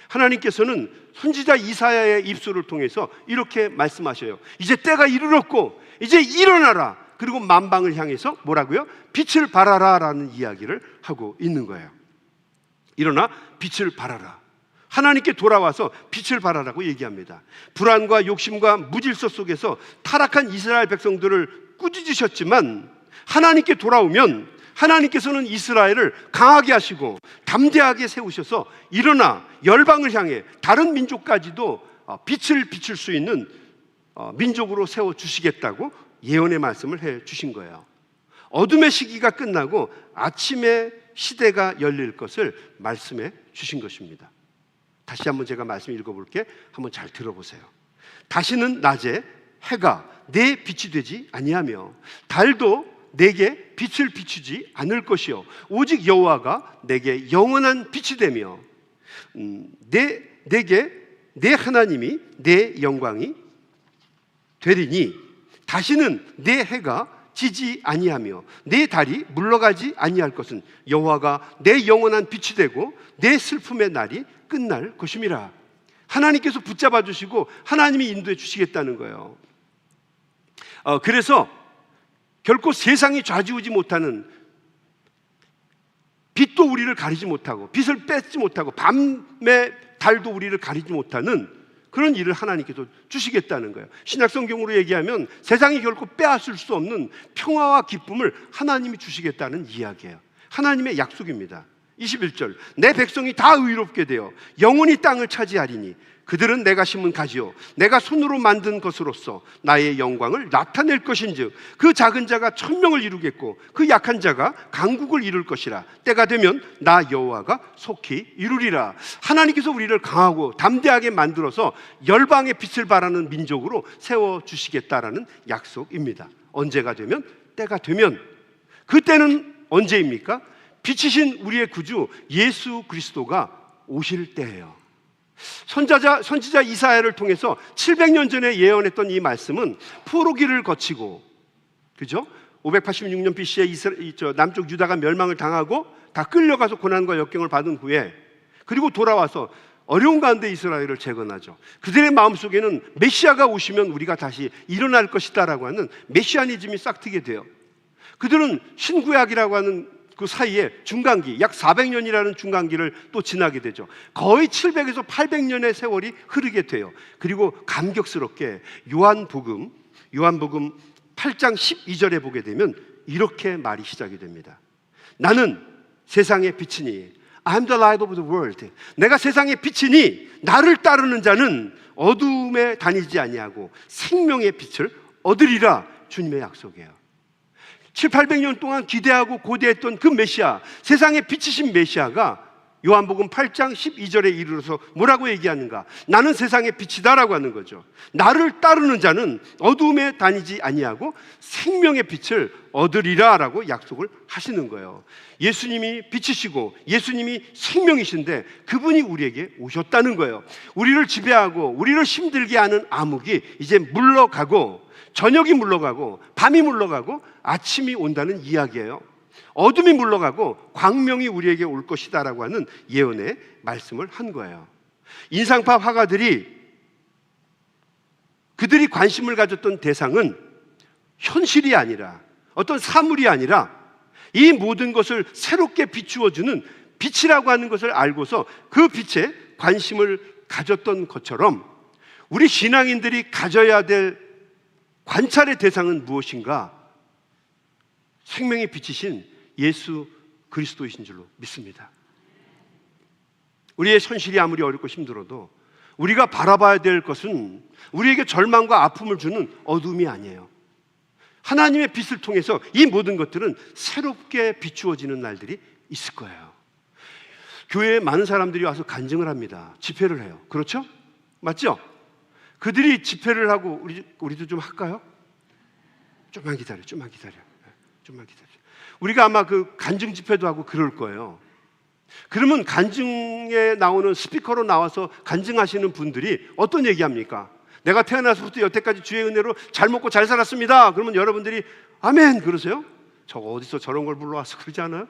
하나님께서는 선지자 이사야의 입술을 통해서 이렇게 말씀하셔요. 이제 때가 이르렀고 이제 일어나라. 그리고 만방을 향해서 뭐라고요? 빛을 발하라 라는 이야기를 하고 있는 거예요. 일어나 빛을 발하라. 하나님께 돌아와서 빛을 발하라고 얘기합니다. 불안과 욕심과 무질서 속에서 타락한 이스라엘 백성들을 꾸짖으셨지만 하나님께 돌아오면 하나님께서는 이스라엘을 강하게 하시고 담대하게 세우셔서 일어나 열방을 향해 다른 민족까지도 빛을 비출 수 있는 민족으로 세워주시겠다고 예언의 말씀을 해주신 거예요. 어둠의 시기가 끝나고 아침의 시대가 열릴 것을 말씀해 주신 것입니다. 다시 한번 제가 말씀 읽어볼게. 한번 잘 들어보세요. 다시는 낮에 해가 내 빛이 되지 아니하며 달도 내게 빛을 비추지 않을 것이요 오직 여호와가 내게 영원한 빛이 되며 내게 내 하나님이 내 영광이 되리니 다시는 내 해가 지지 아니하며 내 달이 물러가지 아니할 것은 여호와가 내 영원한 빛이 되고 내 슬픔의 날이 끝날 것임이라. 하나님께서 붙잡아 주시고 하나님이 인도해 주시겠다는 거예요. 그래서 결코 세상이 좌지우지 못하는 빛도 우리를 가리지 못하고 빛을 뺏지 못하고 밤의 달도 우리를 가리지 못하는 그런 일을 하나님께서 주시겠다는 거예요. 신약성경으로 얘기하면 세상이 결코 빼앗을 수 없는 평화와 기쁨을 하나님이 주시겠다는 이야기예요. 하나님의 약속입니다. 21절 내 백성이 다 의롭게 되어 영원히 땅을 차지하리니 그들은 내가 심은 가지요 내가 손으로 만든 것으로서 나의 영광을 나타낼 것인즉 그 작은 자가 천명을 이루겠고 그 약한 자가 강국을 이룰 것이라. 때가 되면 나 여호와가 속히 이루리라. 하나님께서 우리를 강하고 담대하게 만들어서 열방의 빛을 발하는 민족으로 세워주시겠다라는 약속입니다. 언제가 되면? 때가 되면. 그때는 언제입니까? 빛이신 우리의 구주 예수 그리스도가 오실 때예요. 선지자 이사야를 통해서 700년 전에 예언했던 이 말씀은 포로기를 거치고, 그죠? 586년 BC에 남쪽 유다가 멸망을 당하고 다 끌려가서 고난과 역경을 받은 후에 그리고 돌아와서 어려운 가운데 이스라엘을 재건하죠. 그들의 마음속에는 메시아가 오시면 우리가 다시 일어날 것이다라고 하는 메시아니즘이 싹트게 돼요. 그들은 신구약이라고 하는 그 사이에 중간기, 약 400년이라는 중간기를 또 지나게 되죠. 거의 700에서 800년의 세월이 흐르게 돼요. 그리고 감격스럽게 요한복음 8장 12절에 보게 되면 이렇게 말이 시작이 됩니다. 나는 세상의 빛이니 I'm the light of the world. 내가 세상의 빛이니 나를 따르는 자는 어두움에 다니지 아니하고 생명의 빛을 얻으리라. 주님의 약속이에요. 7, 800년 동안 기대하고 고대했던 그 메시아, 세상의 빛이신 메시아가 요한복음 8장 12절에 이르러서 뭐라고 얘기하는가? 나는 세상의 빛이다라고 하는 거죠. 나를 따르는 자는 어두움에 다니지 아니하고 생명의 빛을 얻으리라 라고 약속을 하시는 거예요. 예수님이 빛이시고 예수님이 생명이신데 그분이 우리에게 오셨다는 거예요. 우리를 지배하고 우리를 힘들게 하는 암흑이 이제 물러가고 저녁이 물러가고 밤이 물러가고 아침이 온다는 이야기예요. 어둠이 물러가고 광명이 우리에게 올 것이다라고 하는 예언의 말씀을 한 거예요. 인상파 화가들이 그들이 관심을 가졌던 대상은 현실이 아니라 어떤 사물이 아니라 이 모든 것을 새롭게 비추어주는 빛이라고 하는 것을 알고서 그 빛에 관심을 가졌던 것처럼 우리 신앙인들이 가져야 될 관찰의 대상은 무엇인가? 생명의 빛이신 예수 그리스도이신 줄로 믿습니다. 우리의 현실이 아무리 어렵고 힘들어도 우리가 바라봐야 될 것은 우리에게 절망과 아픔을 주는 어둠이 아니에요. 하나님의 빛을 통해서 이 모든 것들은 새롭게 비추어지는 날들이 있을 거예요. 교회에 많은 사람들이 와서 간증을 합니다. 집회를 해요. 그렇죠? 맞죠? 그들이 집회를 하고 우리도 좀 할까요? 좀만 기다려. 우리가 아마 그 간증 집회도 하고 그럴 거예요. 그러면 간증에 나오는 스피커로 나와서 간증하시는 분들이 어떤 얘기합니까? 내가 태어나서부터 여태까지 주의 은혜로 잘 먹고 잘 살았습니다. 그러면 여러분들이 아멘 그러세요? 저거 어디서 저런 걸 불러와서 그러지 않아요?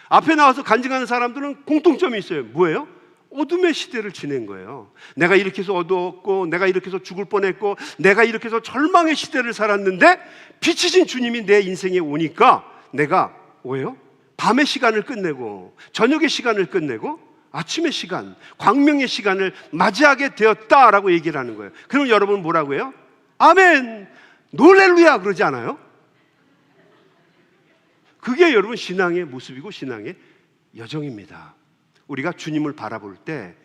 앞에 나와서 간증하는 사람들은 공통점이 있어요. 뭐예요? 어둠의 시대를 지낸 거예요. 내가 이렇게 해서 어두웠고, 내가 이렇게 해서 죽을 뻔했고, 내가 이렇게 해서 절망의 시대를 살았는데 빛이신 주님이 내 인생에 오니까 내가 뭐예요? 밤의 시간을 끝내고 저녁의 시간을 끝내고 아침의 시간, 광명의 시간을 맞이하게 되었다라고 얘기를 하는 거예요. 그럼 여러분 뭐라고 해요? 아멘, 놀렐루야 그러지 않아요? 그게 여러분 신앙의 모습이고 신앙의 여정입니다. 우리가 주님을 바라볼 때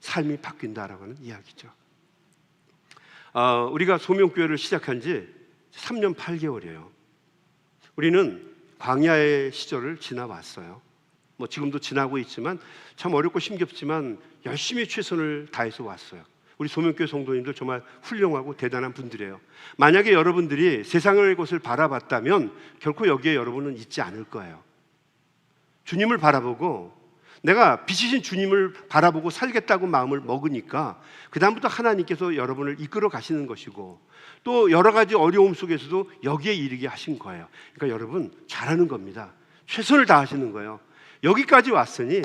삶이 바뀐다라고 하는 이야기죠. 우리가 소명교회를 시작한 지 3년 8개월이에요. 우리는 광야의 시절을 지나왔어요. 뭐 지금도 지나고 있지만 참 어렵고 힘겹지만 열심히 최선을 다해서 왔어요. 우리 소명교회 성도님들 정말 훌륭하고 대단한 분들이에요. 만약에 여러분들이 세상의 것을 바라봤다면 결코 여기에 여러분은 있지 않을 거예요. 주님을 바라보고 내가 빛이신 주님을 바라보고 살겠다고 마음을 먹으니까 그 다음부터 하나님께서 여러분을 이끌어 가시는 것이고 또 여러 가지 어려움 속에서도 여기에 이르게 하신 거예요. 그러니까 여러분 잘하는 겁니다. 최선을 다하시는 거예요. 여기까지 왔으니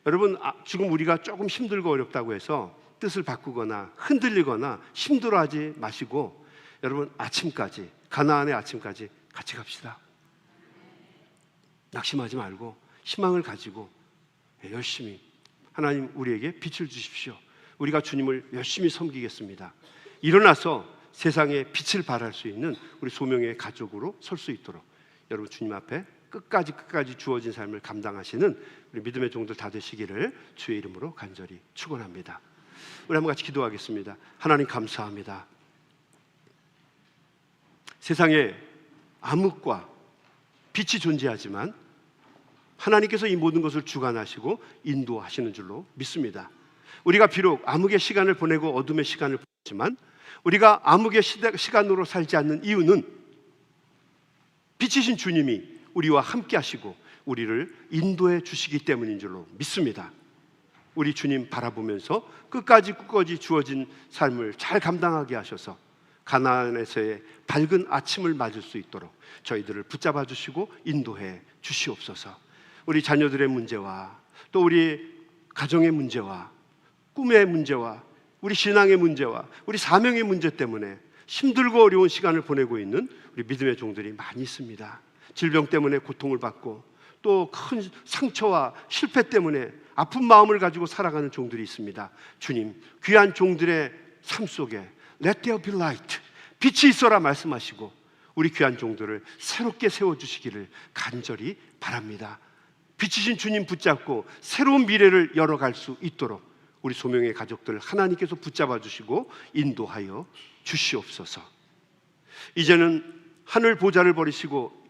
여러분 지금 우리가 조금 힘들고 어렵다고 해서 뜻을 바꾸거나 흔들리거나 힘들어하지 마시고 여러분 아침까지 가나안의 아침까지 같이 갑시다. 낙심하지 말고 희망을 가지고 열심히 하나님 우리에게 빛을 주십시오. 우리가 주님을 열심히 섬기겠습니다. 일어나서 세상에 빛을 발할 수 있는 우리 소명의 가족으로 설 수 있도록 여러분 주님 앞에 끝까지 주어진 삶을 감당하시는 우리 믿음의 종들 다 되시기를 주의 이름으로 간절히 축원합니다. 우리 한번 같이 기도하겠습니다. 하나님 감사합니다. 세상에 암흑과 빛이 존재하지만 하나님께서 이 모든 것을 주관하시고 인도하시는 줄로 믿습니다. 우리가 비록 암흑의 시간을 보내고 어둠의 시간을 보냈지만 우리가 암흑의 시간으로 살지 않는 이유는 빛이신 주님이 우리와 함께 하시고 우리를 인도해 주시기 때문인 줄로 믿습니다. 우리 주님 바라보면서 끝까지 주어진 삶을 잘 감당하게 하셔서 가나안에서의 밝은 아침을 맞을 수 있도록 저희들을 붙잡아 주시고 인도해 주시옵소서. 우리 자녀들의 문제와 또 우리 가정의 문제와 꿈의 문제와 우리 신앙의 문제와 우리 사명의 문제 때문에 힘들고 어려운 시간을 보내고 있는 우리 믿음의 종들이 많이 있습니다. 질병 때문에 고통을 받고 또 큰 상처와 실패 때문에 아픈 마음을 가지고 살아가는 종들이 있습니다. 주님, 귀한 종들의 삶 속에 Let there be light, 빛이 있어라 말씀하시고 우리 귀한 종들을 새롭게 세워주시기를 간절히 바랍니다. 빛이신 주님 붙잡고 새로운 미래를 열어갈 수 있도록 우리 소명의 가족들 하나님께서 붙잡아 주시고 인도하여 주시옵소서. 이제는 하늘 보좌를 버리시고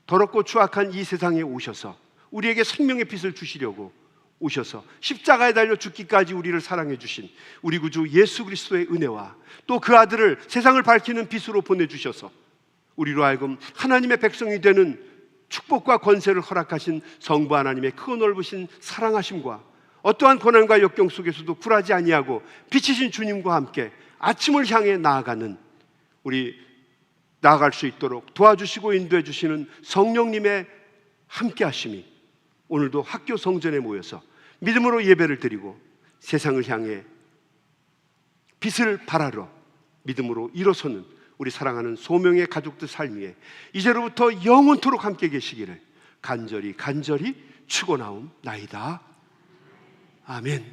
더럽고 추악한 이 세상에 오셔서 우리에게 생명의 빛을 주시려고 오셔서 십자가에 달려 죽기까지 우리를 사랑해 주신 우리 구주 예수 그리스도의 은혜와 또 그 아들을 세상을 밝히는 빛으로 보내주셔서 우리로 하여금 하나님의 백성이 되는 축복과 권세를 허락하신 성부 하나님의 크고 넓으신 사랑하심과 어떠한 고난과 역경 속에서도 굴하지 아니하고 빛이신 주님과 함께 아침을 향해 나아가는 우리 나아갈 수 있도록 도와주시고 인도해 주시는 성령님의 함께 하심이 오늘도 학교 성전에 모여서 믿음으로 예배를 드리고 세상을 향해 빛을 발하러 믿음으로 일어서는 우리 사랑하는 소명의 가족들 삶 위에 이제로부터 영원토록 함께 계시기를 간절히 축원하옵나이다. 아멘.